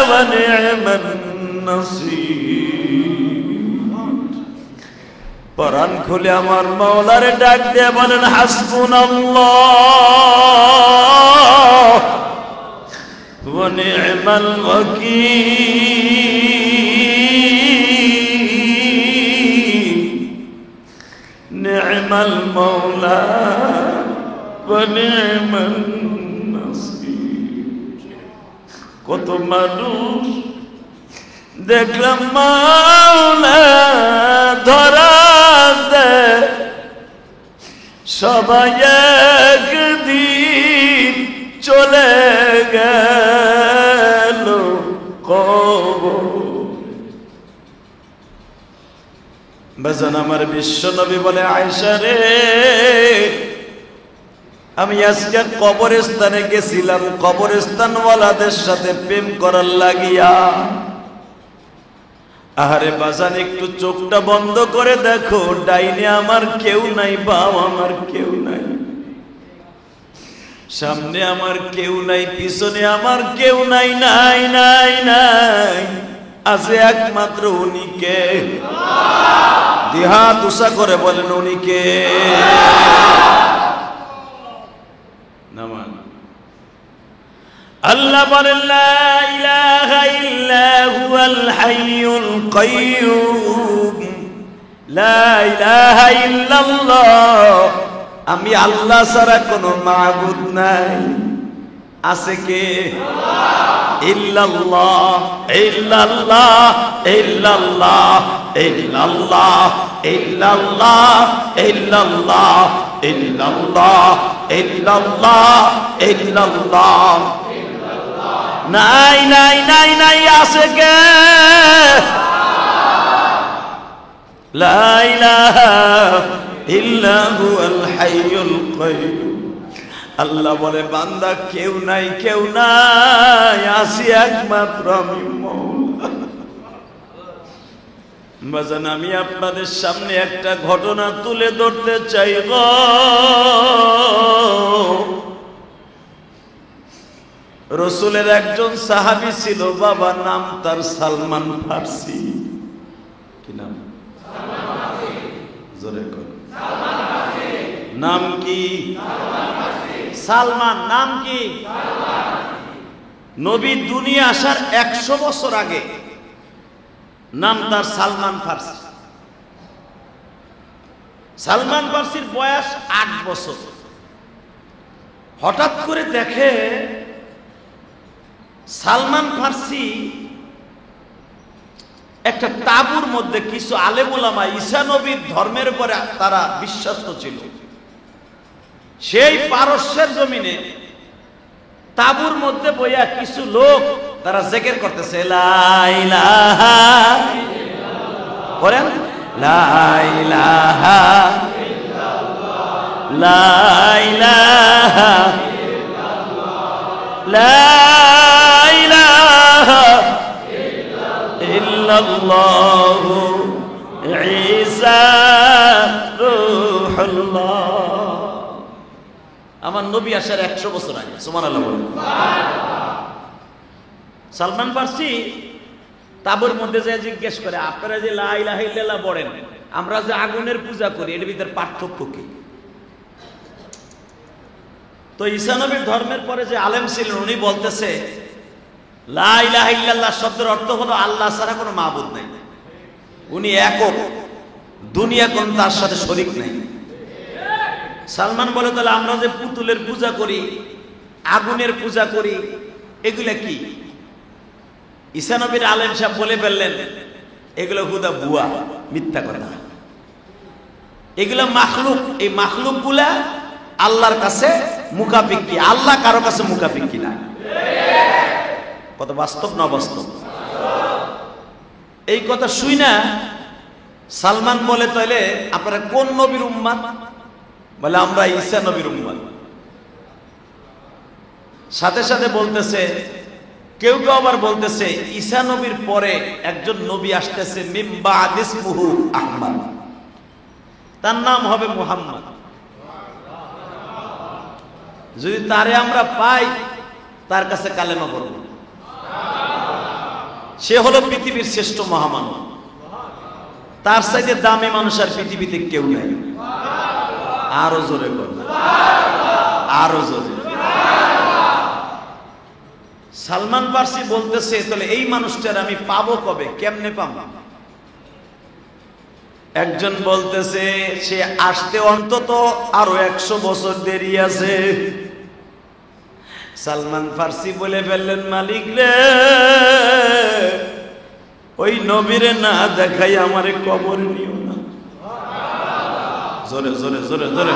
ওয়া নি'মান নাসীর। পরাণ খুলে আমার মাওলারে ডাক দিয়ে বলেন, হাসবুনাল্লাহ ওয়া নি'মাল ওয়াকিল, নি'মাল মাওলা ওয়া নি'মান নাসীর। কত মানুষ দেখলাম মাওলা ধরা দে, সবাই একদিন চলে গেল কবর। বাজান, আমার বিশ্ব নবী বলে, আয়েশা রে, আমি আজকে কবরস্থানে গেছিলাম কবরস্থানওয়ালাদের সাথে প্রেম করার লাগিয়া। আরে বাজান, একটু চোখটা বন্ধ করে দেখো, ডাইনে আমার কেউ নাই, বাম আমার কেউ নাই, সামনে আমার কেউ নাই, পিছনে আমার কেউ নাই, নাই নাই নাই, আছে একমাত্র উনি কে? দিহা তুষা করে বলেন, উনি কে? নামান আল্লাহ বলেন, লা ইলাহা ইল্লা হুয়াল হাইয়ুল কাইয়্যুম, লা ইলাহা ইল্লাল্লাহ, আমি আল্লাহ ছাড়া কোনো মাবুদ নাই। আছে কে? ইল্লাল্লাহ, ইল্লাল্লাহ, ইল্লাল্লাহ, ইল্লাল্লাহ, ইল্লাল্লাহ, ইল্লাল্লাহ, ইল্লাল্লাহ, ইল্লাল্লাহ, ইল্লাল্লাহ। নাই নাই নাই নাই, আছে কে? লা ইলাহা ইল্লা হুয়াল হাইয়ুল কাইয়্যুম। আল্লাহ বলে, বান্দা কেউ নাই, কেউ নাই, আসি একমাত্র আমি মাওলা। বাজান, আমি আপনাদের সামনে একটা ঘটনা তুলে ধরতে চাই গো। রসুলের একজন সাহাবী ছিল বাবা, নাম তার সালমান ফার্সি। কি নাম? জোরে কর। নাম কি? সালমান। নাম কি? নবী দুনিয়া আসার 100 বছর আগে নাম তার সালমান ফার্সি। সালমান ফার্সির বয়স 8 বছর। হঠাৎ করে দেখে সালমান ফার্সি একটা তাঁবুর মধ্যে কিছু আলেম উলামা ঈসা নবীর ধর্মের উপরে তারা বিশ্বাস্ত ছিল, সেই পারস্যের জমিনে তাঁবুর মধ্যে বইয়া কিছু লোক তারা জিকির করতেছে, লা ইলাহা ইল্লাল্লাহ, বলেন লা ইলাহা ইল্লাল্লাহ, লা ইলাহা ইল্লাল্লাহ, লা ইলাহা ইল্লাল্লাহু ঈসা রূহুল্লাহ। আমার নবী আসার 100 বছর আগে, সুবহানাল্লাহ বলেন। সালমান ফার্সি তাঁবুর মধ্যে যে জিজ্ঞেস করে, আপনারা যে লা ইলাহা ইল্লাল্লাহ বলেন, আমরা যে আগুনের পূজা করি, এর ভিতরে পার্থক্য কি? তো ঈসা নবীর ধর্মের পরে যে আলেম ছিলেন উনি বলতেছে, লা ইলাহা ইল্লাল্লাহ শব্দের অর্থ হলো আল্লাহ ছাড়া কোনো মাবুদ নাই, উনি একক, দুনিয়া কোন তার সাথে শরীক নাই। সালমান বলে, তাহলে আমরা যে পুতুলের পূজা করি, আগুনের পূজা করি, এগুলা কি? ঈসা নবীর আলেম সাহেব বলে ফেললেন, এগুলো হুদা ভুয়া, মিথ্যা কথা, এগুলো মাখলুক। এই মাখলুক গুলা আল্লাহর কাছে মুখাপিক্ষি, আল্লাহ কারো কাছে মুখাপিক্ষি না। কত বাস্তব না বাস্তব? এই কথা শুই না সালমান বলে, তাহলে আপনারা কোন নবীর উম্মত? বলে, আমরা ঈসা নবীর উম্মত। সাথে সাথে বলতেছে, কেউ কেউ আবার বলতেছে ঈসা নবীর পরে একজন নবী আসতেছে, মিন বা'দ ইসমুহু আহমদ, তার নাম হবে মুহাম্মদ। যদি তারে আমরা পাই, তার কাছে কালেমা পড়ব। সে হলো পৃথিবীর শ্রেষ্ঠ মহামানব, তার চাইতে দামি মানুষ আর পৃথিবীতে কেউ নাই। আরো জোরে বলুন, আরো জোরে। সালমান ফার্সি বলতেছে, তাহলে এই মানুষটার আমি পাবো কবে, কেমনে পাবো? একজন বলতেছে, সে আসতে অন্তত আরো 100 বছর দেরি আছে। সালমান ফার্সি বলে ফেললেন, মালিক রে, ওই নবীরে না দেখাই আমারে কবর নিও না। জোরে জোরে জোরে জোরে।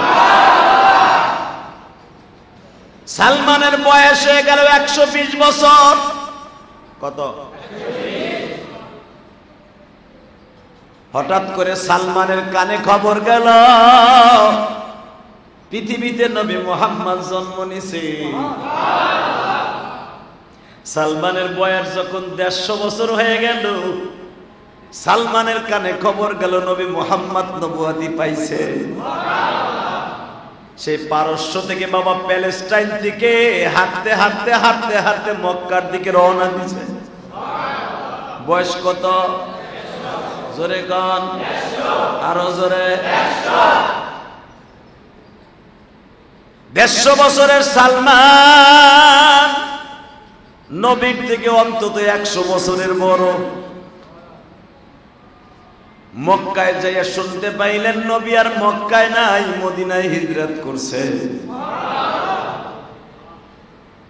সালমানের বয়স হয়ে গেল 120 বছর। কত? হঠাৎ করে সালমানের কানে খবর গেল, পৃথিবীতে নবী মুহাম্মদ জন্ম নিছে। সালমানের বয়স যখন 150 বছর হয়ে গেল, সালমানের কানে খবর গেল নবী মুহাম্মদ নবুয়তি পাইছে। সেই পারস্য থেকে বাবা প্যালেস্টাইন থেকে হাঁটতে হাঁটতে হাঁটতে হাঁটতে মক্কার দিকে রওনা দিছে। বয়স কত? জোরে গান, আরো জোরে। 150 বছরের সালমান নবীর থেকে অন্তত 100 বছরের বড়। মক্কায় যাইয়া শুনতে পাইলেন নবী আর মক্কায় নাই, মদিনায় হিজরত করছে।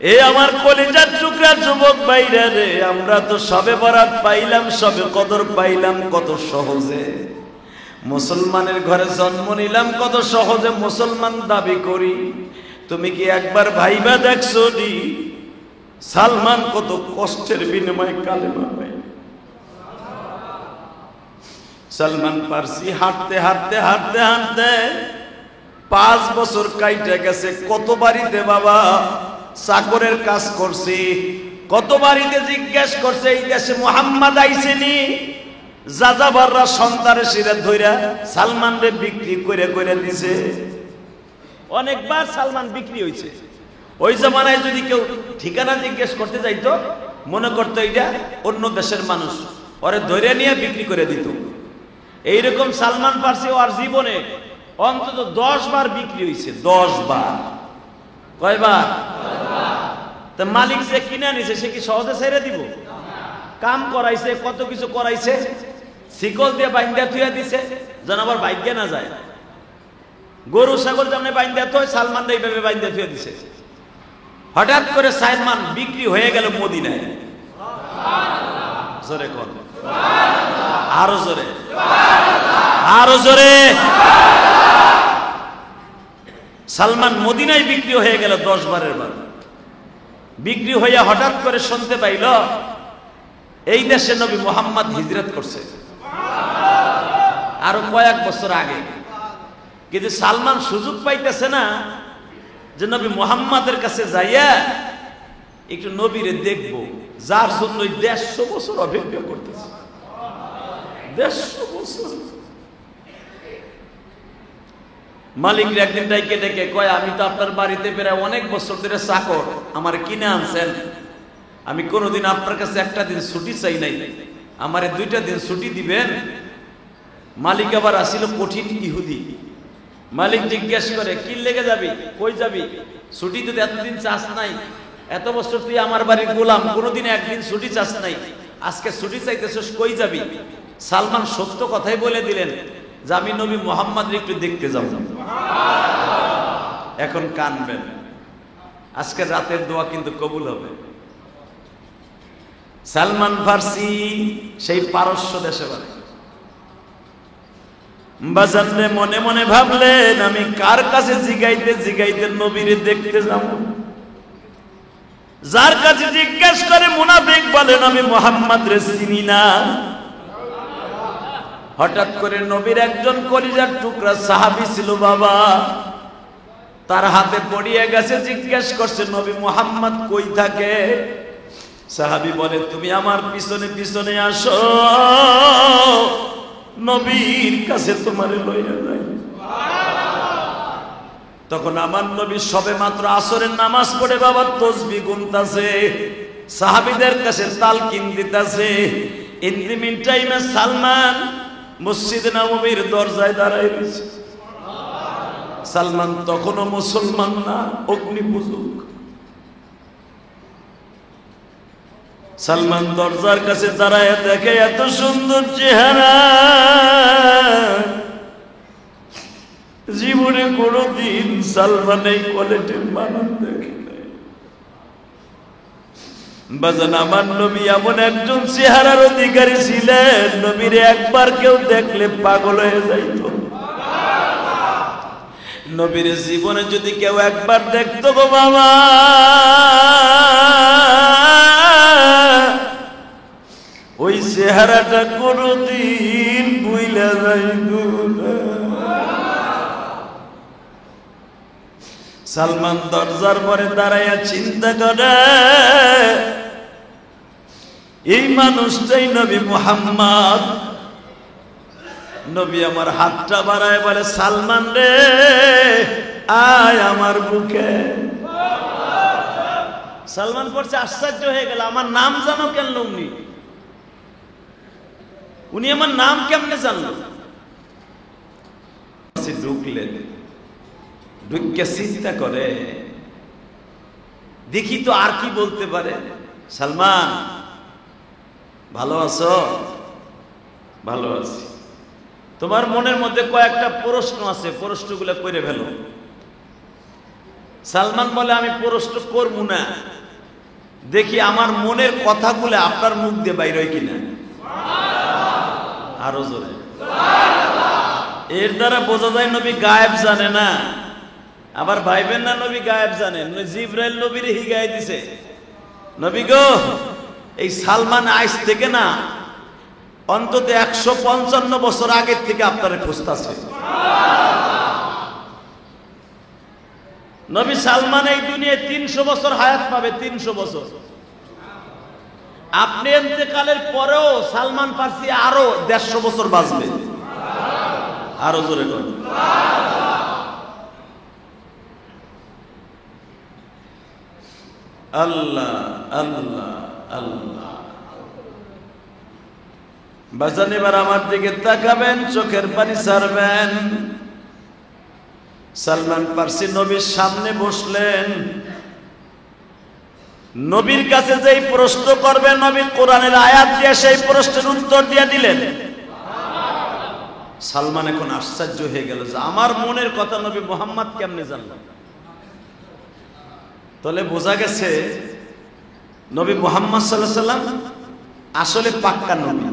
এ আমার কলিজার টুকরা যুবক ভাইরা রে, আমরা তো সবে বরাত পাইলাম, সবে কদর পাইলাম কত সহজে, মুসলমানের ঘরে জন্ম নিলাম কত সহজে মুসলমান দাবি করি। তুমি কি একবার ভাইবা দেখছো নি সালমান কত কষ্টের বিনিময়ে কালেমা পায়? সালমান ফার্সি হাঁটতে হাঁটতে হাঁটতে হাঁটতে 5 বছর কাইটে গেছে। কত বাড়িতে বাবা চাকরের কাজ করছি, কত বাড়িতে জিজ্ঞেস করছে এই দেশে মুহাম্মদ আইছেনি, যাযাবররা সন্তানে শিরে ধইরা সালমান রে বিক্রি করে করে দিছে। অনেকবার সালমান বিক্রি হইছে। ওই জামানায় যদি কেউ ঠিকানা জিজ্ঞেস করতে যাইতো, মনে করতো এটা অন্য দেশের মানুষ, ওরে ধরে নিয়ে বিক্রি করে দিত। এইরকম সালমান ফার্সি ওর জীবনে অন্তত 10 বার বিক্রি হইছে। 10 বার। কয়বার? তা মালিক যে কিনে নিছে সে কি সহজে ছেড়ে দিব? কাম করাইছে, কত কিছু করাইছে, শিকল দিয়ে বাইন্দা থুয়া দিছে যেন আবার বাইকে না যায়। গরু ছাগল যেমন বাইন্দা তো সালমান এইভাবে বাইন্দা থুয়ে দিছে। হঠাৎ করে সালমান বিক্রি হয়ে গেল মদিনায়। জোরে কোন, আরো জোরে, আরো জোরে। সালমান মদিনায় বিক্রি হয়ে গেল 10-12 বার। বিক্রি হইয়া হঠাৎ করে শুনতে পাইল এই দেশে নবী মুহাম্মদ হিজরত করছে আরো কয়েক বছর আগে। কিন্তু সালমান সুযোগ পাইতেছে না যে নবী মুহাম্মাদের কাছে যাইয়া একটু নবীরে দেখব, যার জন্য 150 বছর অপেক্ষা করতেছে। 150 বছর। মালিকরা একদিন ডাইকে ডেকে কয়, আমি তো আপনার বাড়িতে প্রায় অনেক বছর ধরে চাকর, আমার কিনে আনছেন, আমি কোনোদিন আপনার কাছে একটা দিন ছুটি চাই নাই, আমারে 2টা দিন ছুটি দিবেন। মালিক আবার আসিল কঠিন ইহুদি। মালিক জিজ্ঞেস করে, কি লেগে যাবি, কই যাবি, ছুটি তো এতদিন চাস নাই, এত বছর তুই আমার বাড়ির গোলাম, কোনোদিন একদিন ছুটি চাস নাই, আজকে ছুটি চাইতেছিস, কই যাবি? সালমান সত্য কথাই বলে দিলেন যে আমি নবী মুহাম্মদ একটু দেখতে যাব। এখন কানবেন, আজকে রাতের দোয়া কিন্তু কবুল হবে। সালমান ফার্সি সেই পারস্য দেশে বাড়ি। বাজারে মনে মনে ভাবলেন, আমি কার কাছে জিগাইতে জিগাইতে নবীরে দেখতে যাব? যার কাছে জিজ্ঞেস করে মুনাফিক বলেন আমি মুহাম্মদ রে চিনি না। হঠাৎ করে নবীর একজন কলিজার টুকরা সাহাবী ছিল বাবা, তার হাতে পড়িয়ে গেছে। জিজ্ঞেস করছে নবী মুহাম্মদ কই থাকে? সাহাবী বলে, তুমি আমার পিছনে পিছনে আসো, নবীর কাছে তোমারে লইয়া যাই। তখন আমার নবী সবে মাত্র আসরের নামাজ পড়ে বাবা তাসবিহ গুনতাছে, সাহাবীদের কাছে তালকিন দিতাছে। ইন দি মিন টাইমে সালমান মসজিদ নববীর দরজায় দাঁড়ায় রয়েছে। সালমান তখনও মুসলমান না, অগ্নিপূজক। সালমান দরজার কাছে দাঁড়ায় দেখে এত সুন্দর চেহারা, জীবনে কোনদিন সালমান এই কোয়ালিটির মানুষ দেখে নাই। বাজান আমার নবী এমন একজন চেহারার অধিকারী ছিলেন, নবীরে একবার কেউ দেখলে পাগল হয়ে যাইত। নবীর জীবনে যদি কেউ একবার দেখতো গো বাবা, ওই চেহারাটা কোনদিন ভুইলা যাইত না। সালমান দরজার পরে দাঁড়াইয়া চিন্তা করে, এই মানুষটাই নবী মুহাম্মদ। নবী আমার হাতটা বাড়ায় বলে, সালমান রে আয় আমার বুকে। সালমান পড়ছে, আশ্চর্য হয়ে গেল, আমার নাম জানো কেন উনি? উনি আমার নাম কেমনে জানলো? ঢুকলেন, ঢুকে চিন্তা করে, দেখি তো আর কি বলতে পারে। সালমান ভালো আছো? ভালো আছি। তোমার মনের মধ্যে কয়েকটা প্রশ্ন আছে, প্রশ্নগুলো করে ফেলো। সালমান বলে, আমি প্রশ্ন করবো না, দেখি আমার মনের কথাগুলো আপনার মুখ দিয়ে বাইর হয় কিনা। আরো জোরে। এর দ্বারা বোঝা যায় নবী গায়েব জানে না। আবার ভাইবেন না নবী গায়েব জানেন, জিবরাইল নবীরে হিগায় দিছে, নবী গো এই সালমান আইস থেকে না অন্তত 155 বছর আগের থেকে আপনারে খুঁজতাছে। নবী সালমান এই দুনিয়ায় 300 বছর হায়াত পাবে, 300 বছর। আপনি ইন্তেকালের পরেও সালমান ফার্সি আরো 150 বছর বাঁচবে। আরো জোরে বলুন। আল্লাহ আল্লাহ আল্লাহ। বাজান এবার আমার দিকে তাকাবেন, চোখের পানি ছাড়বেন। সালমান ফার্সি নবীর সামনে বসলেন। নবীর কাছে যেই প্রশ্ন করবে, নবী কোরআনের আয়াত দিয়ে সেই প্রশ্নের উত্তর দিয়ে দিলেন। সালমান এখন আশ্চর্য হয়ে গেল যে আমার মনের কথা নবী মুহাম্মদ কেমনে জানলেন। তাহলে বোঝা গেছে নবী মুহাম্মদ সাল্লাল্লাহু আলাইহি সাল্লাম আসলে পাক্কা নবী,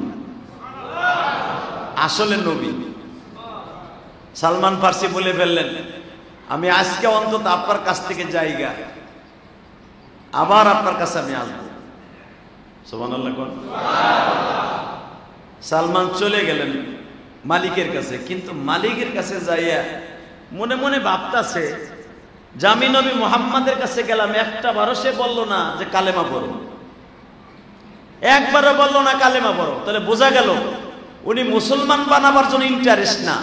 আসলে নবী। সালমান ফার্সি বলে ফেললেন, আমি আজকে অন্তত আপনার কাছ থেকে যাইগা, আবার আপনার কাছে আমি আসবো। সুবহানাল্লাহ। সালমান চলে গেলেন মালিকের কাছে, কিন্তু মালিকের কাছে যাইয়া মনে মনে ভাবতাছে যে আমি নবী মুহাম্মাদের কাছে গেলাম, একটা বারও সে বলল না যে কালেমা পড়ো, একবারও বলল না কালেমা পড়ো। তাহলে বোঝা গেল উনি মুসলমান বানাবার জন্য ইন্টারেস্ট না,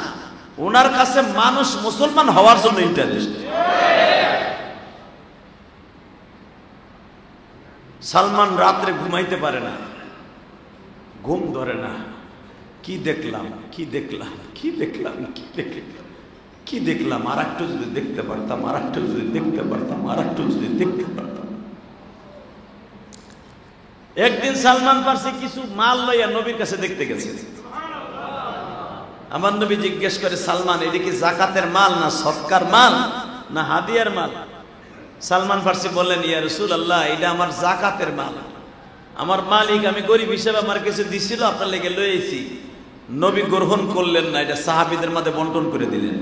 ওনার কাছে মানুষ মুসলমান হওয়ার জন্য ইন্টারেস্ট। সালমান রাত্রে ঘুমাইতে পারে না, ঘুম ধরে না। কি দেখলাম, কি দেখলাম, কি দেখলাম, কি দেখলাম, কি দেখলাম, আর একটু যদি দেখতে পারতাম, আর একটু যদি দেখতে পারতাম, আর একটু যদি দেখতে পারতাম। একদিন সালমান ফার্সি কিছু মাল লইয়া নবীর কাছে দেখতে গেছে। আমার নবী জিজ্ঞেস করে, সালমান এটা কি জাকাতের মাল, না সদকার মাল, না হাদিয়ার মাল? সালমান ফার্সি বললেন, ইয়া রাসূলুল্লাহ, এটা আমার জাকাতের মাল। আমার মালিক, আমি গরিব হিসেবে আমার কিছু দিছিল, আপনার লেগে লয়েছি। নবী গ্রহণ করলেন না, এটা সাহাবীদের মধ্যে বন্টন করে দিলেন।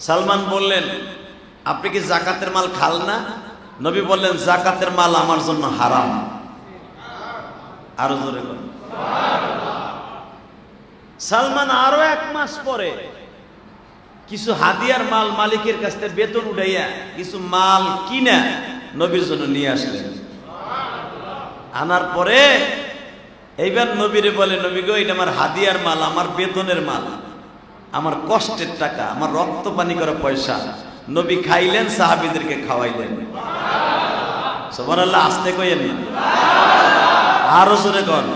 সালমান বললেন, আপনি কি জাকাতের মাল খাল না? নবী বললেন, জাকাতের মাল আমার জন্য হারাম। আরো জোরে বলেন। সালমান আরো 1 মাস পরে কিছু হাদিয়ার মাল মালিকের কাছ থেকে বেতন উঠাইয়া কিছু মাল কিনা নবীর জন্য নিয়ে আসলেন। আনার পরে এইবার নবীরে বলে, নবী গো, এটা আমার হাদিয়ার মাল, আমার বেতনের মাল, আমার কষ্টের টাকা, আমার রক্ত পানি করা পয়সা। নবী খাইলেন, সাহাবীদেরকে খাওয়াইলেন। সুবহানাল্লাহ। আসতে কইেন না, আরো জোরে কন।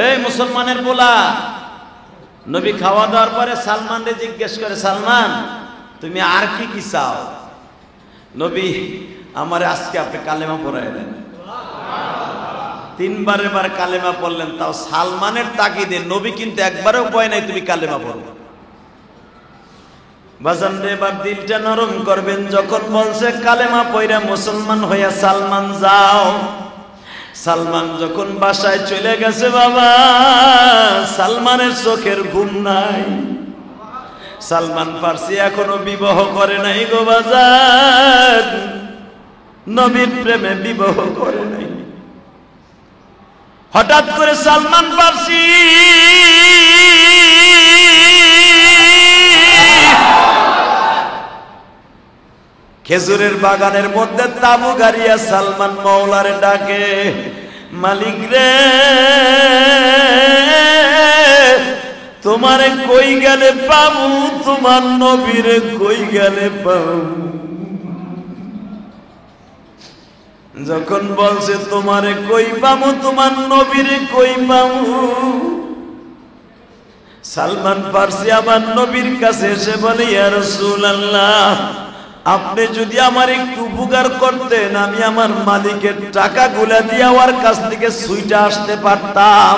এই মুসলমানের পোলা, নবী খাওয়া দাওয়ার পরে সালমানরে জিজ্ঞেস করে, সালমান তুমি আর কি কি চাও? নবী, আমার আজকে আপনি কালেমা পড়াই দেন। 3 বার কালেমা পড়লেন, তাও সালমানের তাগিদে। নবী কিন্তু একবারও কয় নাই তুমি কালেমা পড়ো। বাজান রে, এবার দিলটা নরম করবেন। যখন বলছে কালেমা পয়রা মুসলমান হইয়া সালমান যাও, সালমান যখন বাসায় চলে গেছে, বাবা সালমানের চোখের ঘুম নাই। সালমান ফার্সি এখনো বিবাহ করে নাই গো বাজার, নবীর প্রেমে বিবাহ করে নাই। হঠাৎ করে সালমান ফার্সি খেজুরের বাগানের মধ্যে তাবু গাড়িয়া সালমান মাওলারে ডাকে, মালিক রে, তোমারে কই গেলে পাবো, তোমার নবীরে কই গেলে পাবো। যখন বলছে তোমারে কই পাবো, তোমার নবীরে কই পাবো, সালমান ফার্সি আবার নবীর কাছে এসে বলে, ইয়া রাসূলুল্লাহ, আপনি যদি আমার একটু উপকার করতেন, আমি আমার মালিকের টাকাগুলা দিয়ে আমার কাছ থেকে ছুইটা আসতে পারতাম।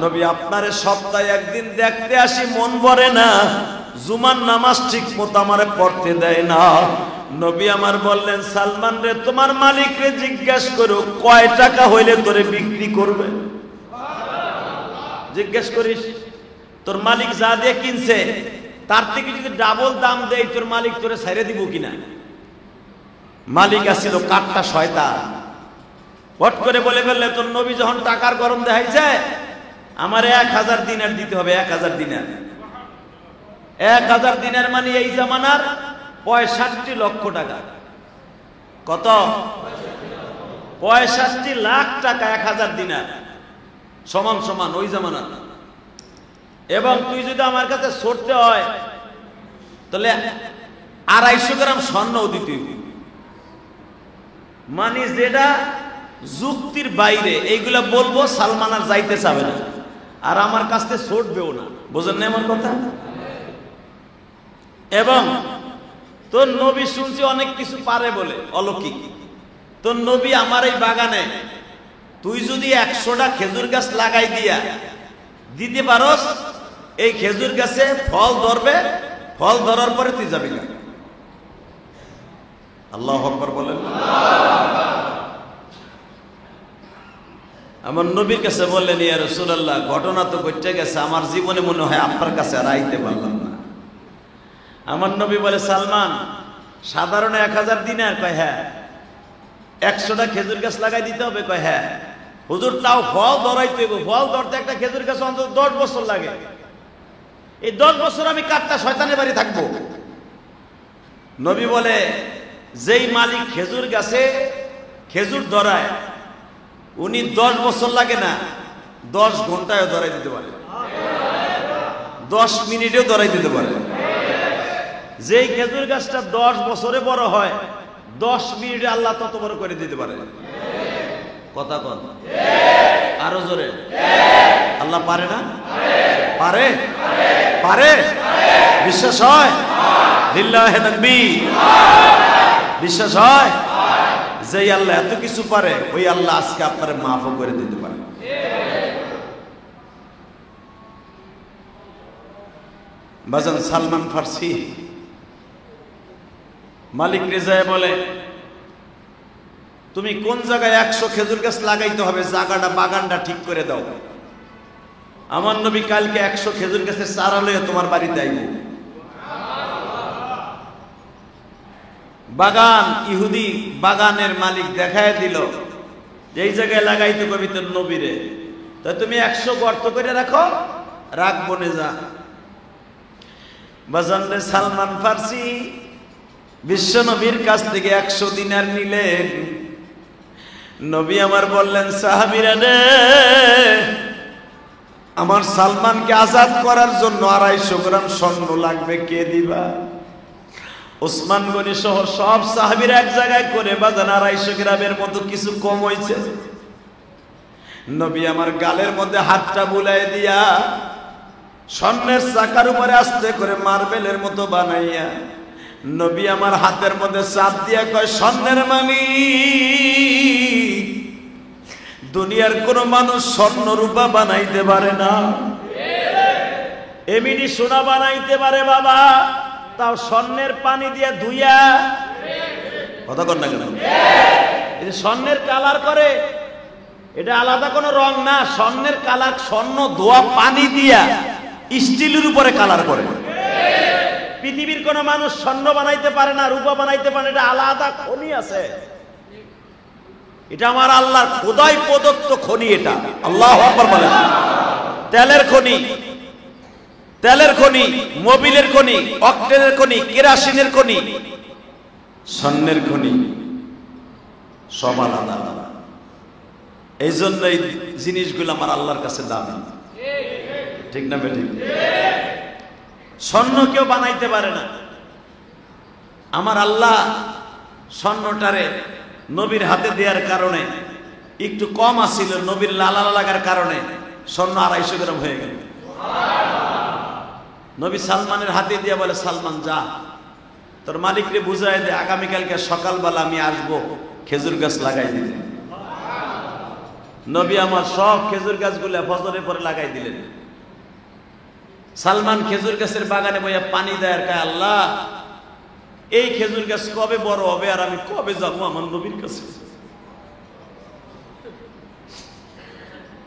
নবী, আপনারে সপ্তাহে একদিন দেখতে আসি, মন ভরে না, জুমার নামাজ ঠিক মতো আমারে পড়তে দেয় না। নবী আমার বললেন, সালমান রে, তোমার মালিকরে জিজ্ঞেস করো কয় টাকা হইলে তোরে বিক্রি করবে। জিজ্ঞেস করিস, তোর মালিক যা দিয়ে কিনছে তার থেকে যদি ডাবল দাম দেয়, তোর মালিক তোরে ছেড়ে দিব কিনা। মালিক আসছিল কাঠটা শয়তান, হট করে বলে ফেললে, তোর নবী যখন টাকার গরম দেখাইছে, আমার 1000 দিনার দিতে হবে। 1000 দিনার, 1000 দিনার মানে এই জামানার 65 লক্ষ টাকা। কত? 65 লাখ টাকা 1000 দিনার, সমান সমান ওই জামানা। এবং তুই যদি আমার কাছে সরতে হয়, তাহলে 250 গ্রাম স্বর্ণও দিতে হবে। মানে যেটা যুক্তির বাইরে, এইগুলা বলবো, সালমান আর যাইতে চাবে না, আর আমার কাছ থেকে ছুটবেও না। বোঝেন না আমার কথা? এবং তোর নবী শুনছি অনেক কিছু পারে বলে, অলৌকিক। তোর নবী আমার এই বাগানে তুই যদি 100টা খেজুর গাছ লাগাই দিয়া দিতে পারস, এই খেজুর গাছে ফল ধরবে, ফল ধরার পরে তুই যাবি না। আল্লাহু আকবার বলেন। আমার নবীর কাছে বললেন, ইয়া রাসূলুল্লাহ, ঘটনা তো ঘটে গেছে, আমার জীবনে মনে হয় আপনার কাছে আর আইতে পারলাম না। আমার নবী বলে, সালমান, সাধারণ 1000 দিনার? কয় হ্যাঁ। 100টা খেজুর গাছ লাগাই দিতে হবে? কয় হ্যাঁ। হুজুর, তাও ফল ধরাইতে হবে। ফল ধরতে একটা খেজুর গাছ অন্তত 10 বছর লাগে। এই 10 বছর আমি কাটটা শয়তানের বাড়ি থাকবো? নবী বলে, যেই মালিক খেজুর গাছে খেজুর ধরায়, উনি 10 বছর লাগে না, 10 ঘন্টায় ধরাই দিতে পারে, 10 মিনিটেও ধরাই দিতে পারে। যেই খেজুর গাছটা 10 বছরে বড় হয়, 10 মিনিটে আল্লাহ তত বড় করে দিতে পারে। কথা কন, আরো জোরে। আল্লাহ পারে না? পারে, পারে। বিশ্বাস হয়? লিল্লাহি তাকবীর। বিশ্বাস হয়? যেই আল্লাহ এত কিছু পারে, ওই আল্লাহ আজকে আপনার মাফও করে দিতে পারে। বাজান, সালমান ফার্সি মালিক রেজায় বলে, তুমি কোন জায়গায় 100 খেজুর গাছ লাগাইতে হবে, জায়গাটা বাগানটা ঠিক করে দাও। আমার নবী কালকে 100 খেজুর গাছের চারা লইয়া তোমার বাড়িতে আইব। বাগান, ইহুদি বাগানের মালিক দেখায় দিল, এই জায়গায় লাগাইতে কবি তোর নবীরে, তাই তুমি 100 গর্ত করে রাখো, রাখ বনে যা। বাজান রে, সালমান ফার্সি বিশ্ব নবীর কাছ থেকে 100 দিনার নিলেন। নবী আমার বললেন, সাহাবীরা রে, আমার সালমানকে আজাদ করার জন্য 250 গ্রাম স্বর্ণ লাগবে, কে দিবা? ওসমান গনি সহ সব সাহাবীরা এক জায়গায় করে বাজান 250 গ্রামের মতো কিছু কম হয়েছে। নবী আমার গালের মধ্যে হাতটা বুলাই দিয়া স্বর্ণের চাকার উপরে আস্তে করে মার্বেলের মতো বানাইয়া নবী আমার হাতের মধ্যে চাপ দিয়া কয়, স্বর্ণের মালিক, দুনিয়ার কোন মানুষ স্বর্ণ রূপা বানাইতে পারে না, এমনি সোনা বানাইতে পারে বাবা, তাও স্বর্ণের পানি দিয়ে ধুইয়া। কথা কর না কেন? এই যে স্বর্ণের কালার করে, এটা আলাদা কোনো রং না, স্বর্ণের কালার স্বর্ণ ধোয়া পানি দিয়া স্টিলের উপরে কালার করে। পৃথিবীর কোন মানুষ স্বর্ণ বানাইতে পারে না, রূপা বানাইতে পারে, এটা আলাদা খনি আছে। এটা আমার আল্লাহর খোদাই প্রদত্ত খনি। এটা আল্লাহু আকবার বলেন। তেলের খনি, তেলের খনি, মোবিলের খনি, অক্টেনের খনি, কেরাসিনের খনি, স্বর্ণের খনি, সব আলাদা আলাদা। এই জন্য এই জিনিসগুলো আমার আল্লাহর কাছে দামি। ঠিক না বেঠিক? স্বর্ণ কেউ বানাইতে পারে না। আমার আল্লাহ স্বর্ণটারে নবীর হাতে দেওয়ার কারণে একটু কম আসছিল, নবীর লালা লাগার কারণে স্বর্ণ 250 গ্রাম হয়ে গেল। নবী সালমানের হাতে দিয়ে বলে, সালমান যা, তোর মালিকরে বুঝাই দে, আগামীকালকে সকালবেলা আমি আসবো, খেজুর গাছ লাগাই দিতে। নবী আমার সব খেজুর গাছগুলো ফজরের পরে লাগাই দিলেন। সালমান খেজুর গাছের বাগানে বইয়া পানি দেয় আর কয়, আল্লাহ, এই খেজুর গাছ কবে বড় হবে আর আমি কবে যাবো আমার নবীর কাছে?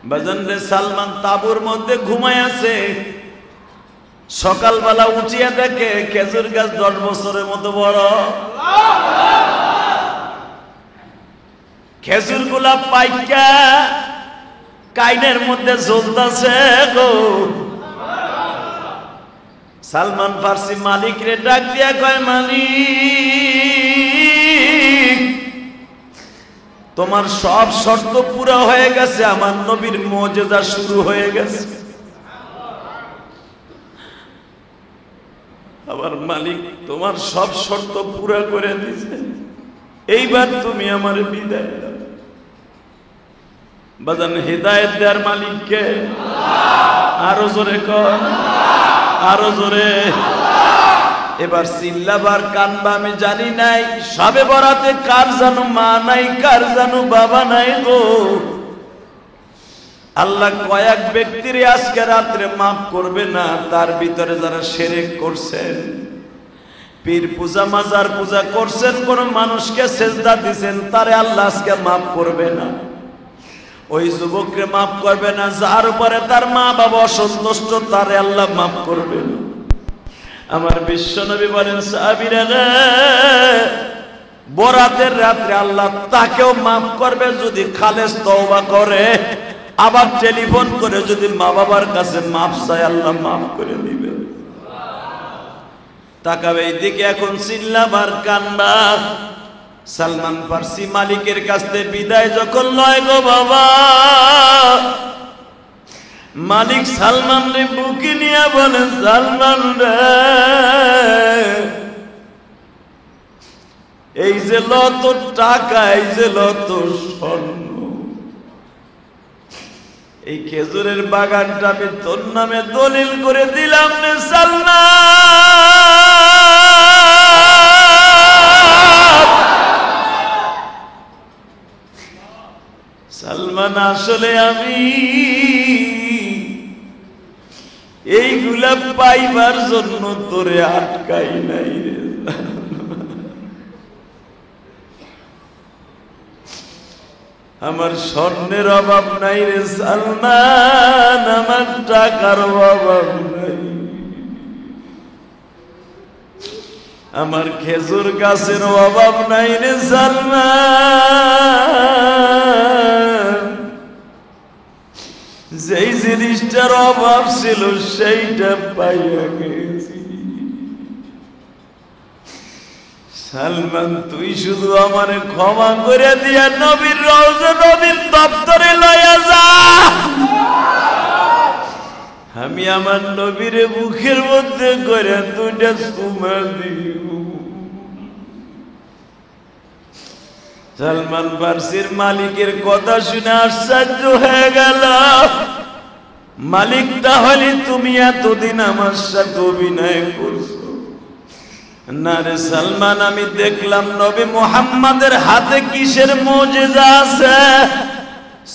বাজান রে, সালমান তাঁবুর মধ্যে ঘুমায় আছে, সকালবেলা উঠিয়া দেখে খেজুর গাছ 10 বছরের মতো বড়। খেজুর গুলা পাইকা কাইনের মধ্যে ঝুলতাছে গো। সালমান ফার্সি মালিক রে ডাক দিয়া কয়, মালিক, তোমার সব শর্ত পুরা হয়ে গেছে, আমার নবীর মুজিজা শুরু হয়ে গেছে। আমার মালিক তোমার সব শর্ত পুরা করে দিয়েছে, এইবার তুমি আমার বিদায় দাও। বাজান, হিদায়াত দেওয়ার মালিক কে? আরো জোরে কর, আরো জোরে। এবার চিল্লাবার কানবা আমি জানি নাই, সবে বরাতে কার জানো মা নাই, কার জানো বাবা নাই গো। আল্লাহ কয়েক ব্যক্তির আজকে রাত্রে মাফ করবে না, তার ভিতরে যারা শিরক করছেন, পীর পূজা মাজার পূজা করছেন, কোন মানুষকে সেজদা দিবেন, তারে আল্লাহ আজকে মাফ করবে না। ওই যুবককে মাফ করবে না, যার উপরে তার মা বাবা অসন্তুষ্ট, তারে আল্লাহ মাফ করবে না। আমার বিশ্ব নবী বলেন, সাহাবীরা বরাতের রাত্রে আল্লাহ তাকেও মাফ করবে যদি খালেস তওবা করে, আবার টেলিফোন করে যদি মা বাবার কাছে মাফ চায়, আল্লাহ মাফ করে দিবে। তাকাবে এইদিকে, এখন চিল্লাবার কান্না। সালমান ফার্সি মালিকের কাছ থেকে বিদায় যখন লয় গো বাবা, মালিক সালমান রে বুকে নিয়ে বলেন, সালমান রে এই যে লত টাকা, এই যে লত স্বর্ণ, এই খেজুরের বাগানটা আমি তোর নামে দলিল করে দিলাম রে সালমান। আসলে আমি এইগুলা পাইবার জন্য তোরে আটকাই নাই রে, আমার স্বর্ণের অভাব নাই রে সালমান, আমার টাকার অভাব নাই, আমার খেজুর গাছের অভাব নাই রে সালমান। যেই জিনিসটার অভাব ছিল সেইটা পাইয়া গেছি। সালমান তুই শুধু আমারে ক্ষমা করে দিয়া নবীর রওজা, নবীর দপ্তরে লইয়া যা, আমি আমার নবীর মুখের মধ্যে করে দুইটা চুমা দিব। সালমান ফার্সির মালিকের কথা শুনে আশ্চর্য হয়ে গেল। মালিক, তাহলে তুমি এতদিন আমার সাথে অভিনয় করছো? না রে সালমান, আমি দেখলাম নবী মুহাম্মাদের হাতে কিসের মুজিজা আছে।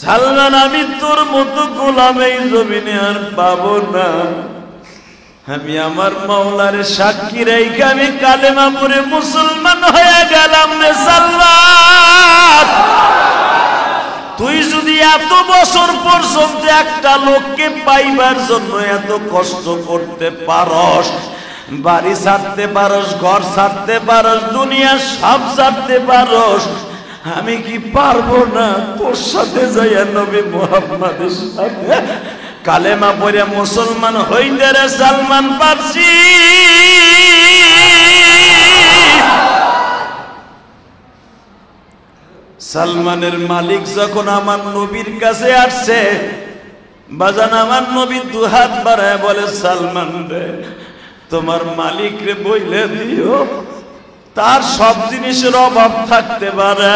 সালমান, আমি তোর মতো গোলাম এই জমিনে আর পাবো না। আমি আমার মাওলার সাক্ষী রেখে আমি কালেমা পড়ে মুসলমান হয়ে গেলাম রে সালমান। তুই যদি এত বছর পর্যন্ত একটা লোককে পাইবার জন্য এত কষ্ট করতে পারস, বাড়ি ছাড়তে পারস, ঘর ছাড়তে পারস, দুনিয়া সব ছাড়তে পারস, আমি কি পারবো না তোর সাথে যাইয়া নবী মুহাম্মাদের সাথে কালেমা পড়ে মুসলমান হইতে রে সালমান ফার্সি? সালমানের মালিক যখন আমার নবীর কাছে আসছে, বাজান আমার নবী দুহাত বাড়ায় বলে, সালমান রে তোমার মালিক রে বইলে দিও, তার সব জিনিসের অভাব থাকতে পারে।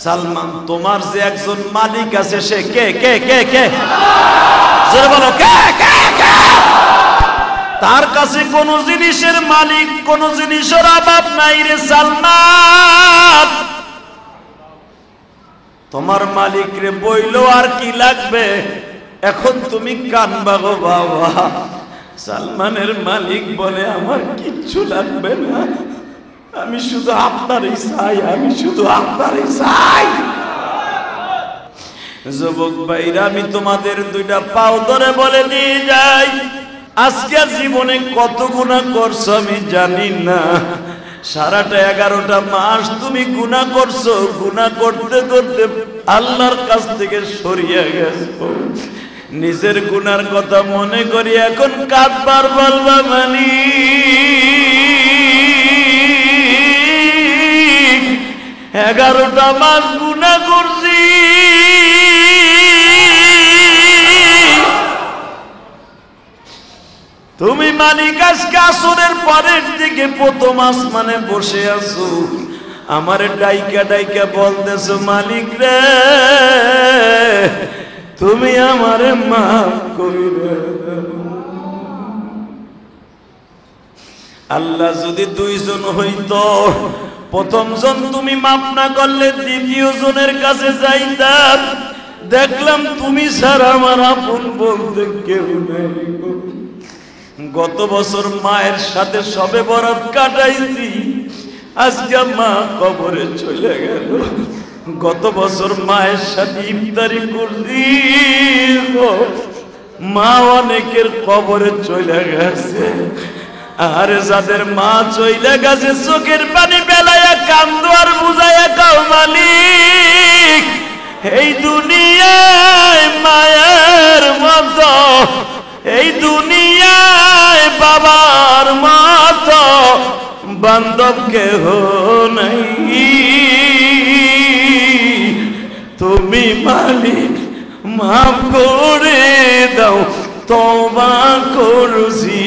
সালমান, তোমার যে একজন মালিক আছে সে কে কে কে কে? জোরে বলো, কে কে কে? তার কাছে কোন জিনিসের মালিক, কোন জিনিসের অভাব নাই রে সালমান। তোমার মালিক রে বইলো আর কি লাগবে, এখন তুমি কানবা গো বাবা। সালমানের মালিক বলে, আমার কিচ্ছু লাগবে না, আমি শুধু আপনারই চাই, আমি শুধু আপনারই চাই। যুবক ভাইরা, আমি তোমাদের দুইটা পাও ধরে বলে দিয়ে যাই, আজকে জীবনে কত গুনাহ করছো আমি জানি না। সারাটা 11টা মাস তুমি গুনাহ করছো, গুনাহ করতে করতে আল্লাহর কাছ থেকে সরিয়ে গেছো। নিজের গুনার কথা মনে করি এখন কাঁদবার বলবা মানি। 11টা মাস গুনাহ করছি, তুমি মালিক আজকে আসরের পরের দিকে প্রথম আসমানে বসে আছো, আমারে ডাইকা ডাইকা বলতেছো, মালিক রে তুমি আমারে মাফ কইরা দাও। আল্লাহ যদি দুইজন হইতো, প্রথম জন তুমি মাফ না করলে দ্বিতীয় জনের কাছে যাইতাম, দেখলাম তুমি ছাড়া আমার আপন বলতে কেউ নেই গো। গত বছর মায়ের সাথে সবে বরাত কাটাইছি, আজকে মা কবরে চলে গেল। গত বছর মায়ের সাথে ইফতারি করছি গো, মা অনেকের কবরে চলে গেছে। আর যাদের মা চলে গেছে চোখের পানি বেলায়া কান্দো আর বুঝাইয়া কাও মালিক, এই দুনিয়ায় মায়ের মতো, এই দুনিয়ায় বাবার মতো বান্ধব কেহ নাই। তুমি মালিক মাফ করে দাও, তওবা করছি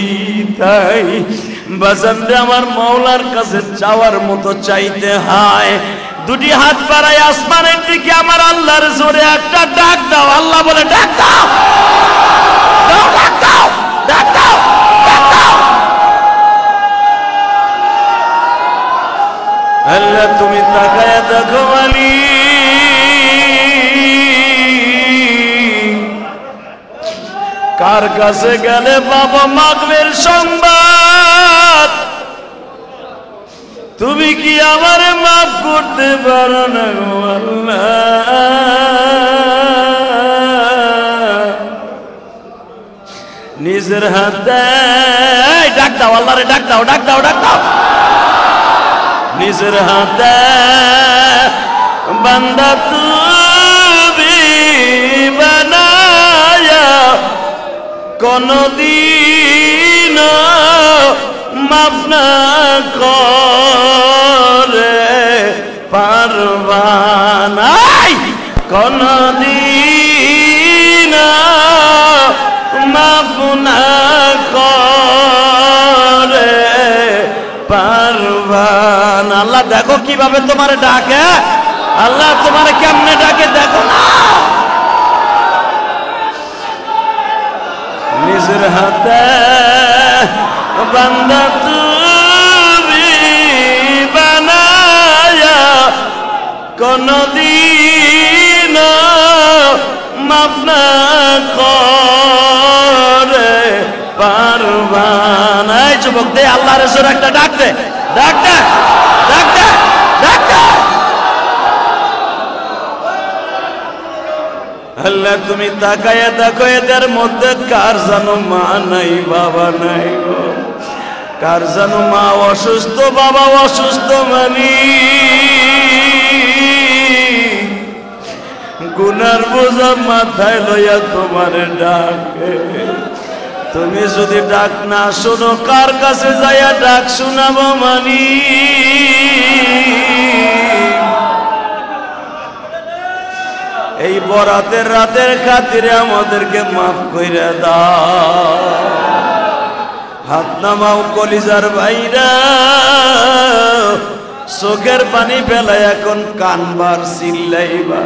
তাই। বাজানরে আমার মাওলার কাছে চাওয়ার মতো চাইতে হয়। দুটি হাত বাড়াই আসমানের দিকে আমার আল্লাহর জোরে একটা ডাক দাও। আল্লাহ বলে ডাক দাও, ডাক দাও, ডাক দাও, ডাক দাও। আল্লাহ তুমি তাকায়া দেখো মালিক, কার কাছে গেলে বাবা মাগবের সংবাদ, তুমি কি আমারে মাফ করতে পারো না গো আল্লাহ? নিজের হাতে ডাক দাও, আল্লাহরে ডাক দাও, ডাক দাও, ডাক দাও। নিজের হাতে বান্দা তুমি বানায়া কোনদিন মাফ না করে পারবা না, কোনদিন মাফ না করে পারবা না। আল্লাহ দেখো কিভাবে তোমারে ডাকে, আল্লাহ তোমারে কেমনে ডাকে দেখো না। নিজের হাতে বান্দা তুমি বানায়া কোনদিন মাফ না করে পারবা না। এই যুবক দে আল্লাহর জোরে একটা ডাক দে, ডাক দে, ডাক দে, ডাক দে। আল্লাহ তুমি তাকায়া দেখো এদের মধ্যে কার জানো মা নাই বাবা নাই গো, কার জানো মা অসুস্থ বাবা অসুস্থ, মানি গুনার বোঝা মাথায় লইয়া তোমার ডাকে। তুমি যদি ডাক না শোনো কার কাছে যাইয়া ডাক শোনাবো মানি? এই বরাতের রাতের খাতিরে আমাদেরকে মাফ কইরা দাও। হাত নামাও কলিজার ভাইরা, চোখের পানি ফেলায় এখন কানবার চিল্লাইবা।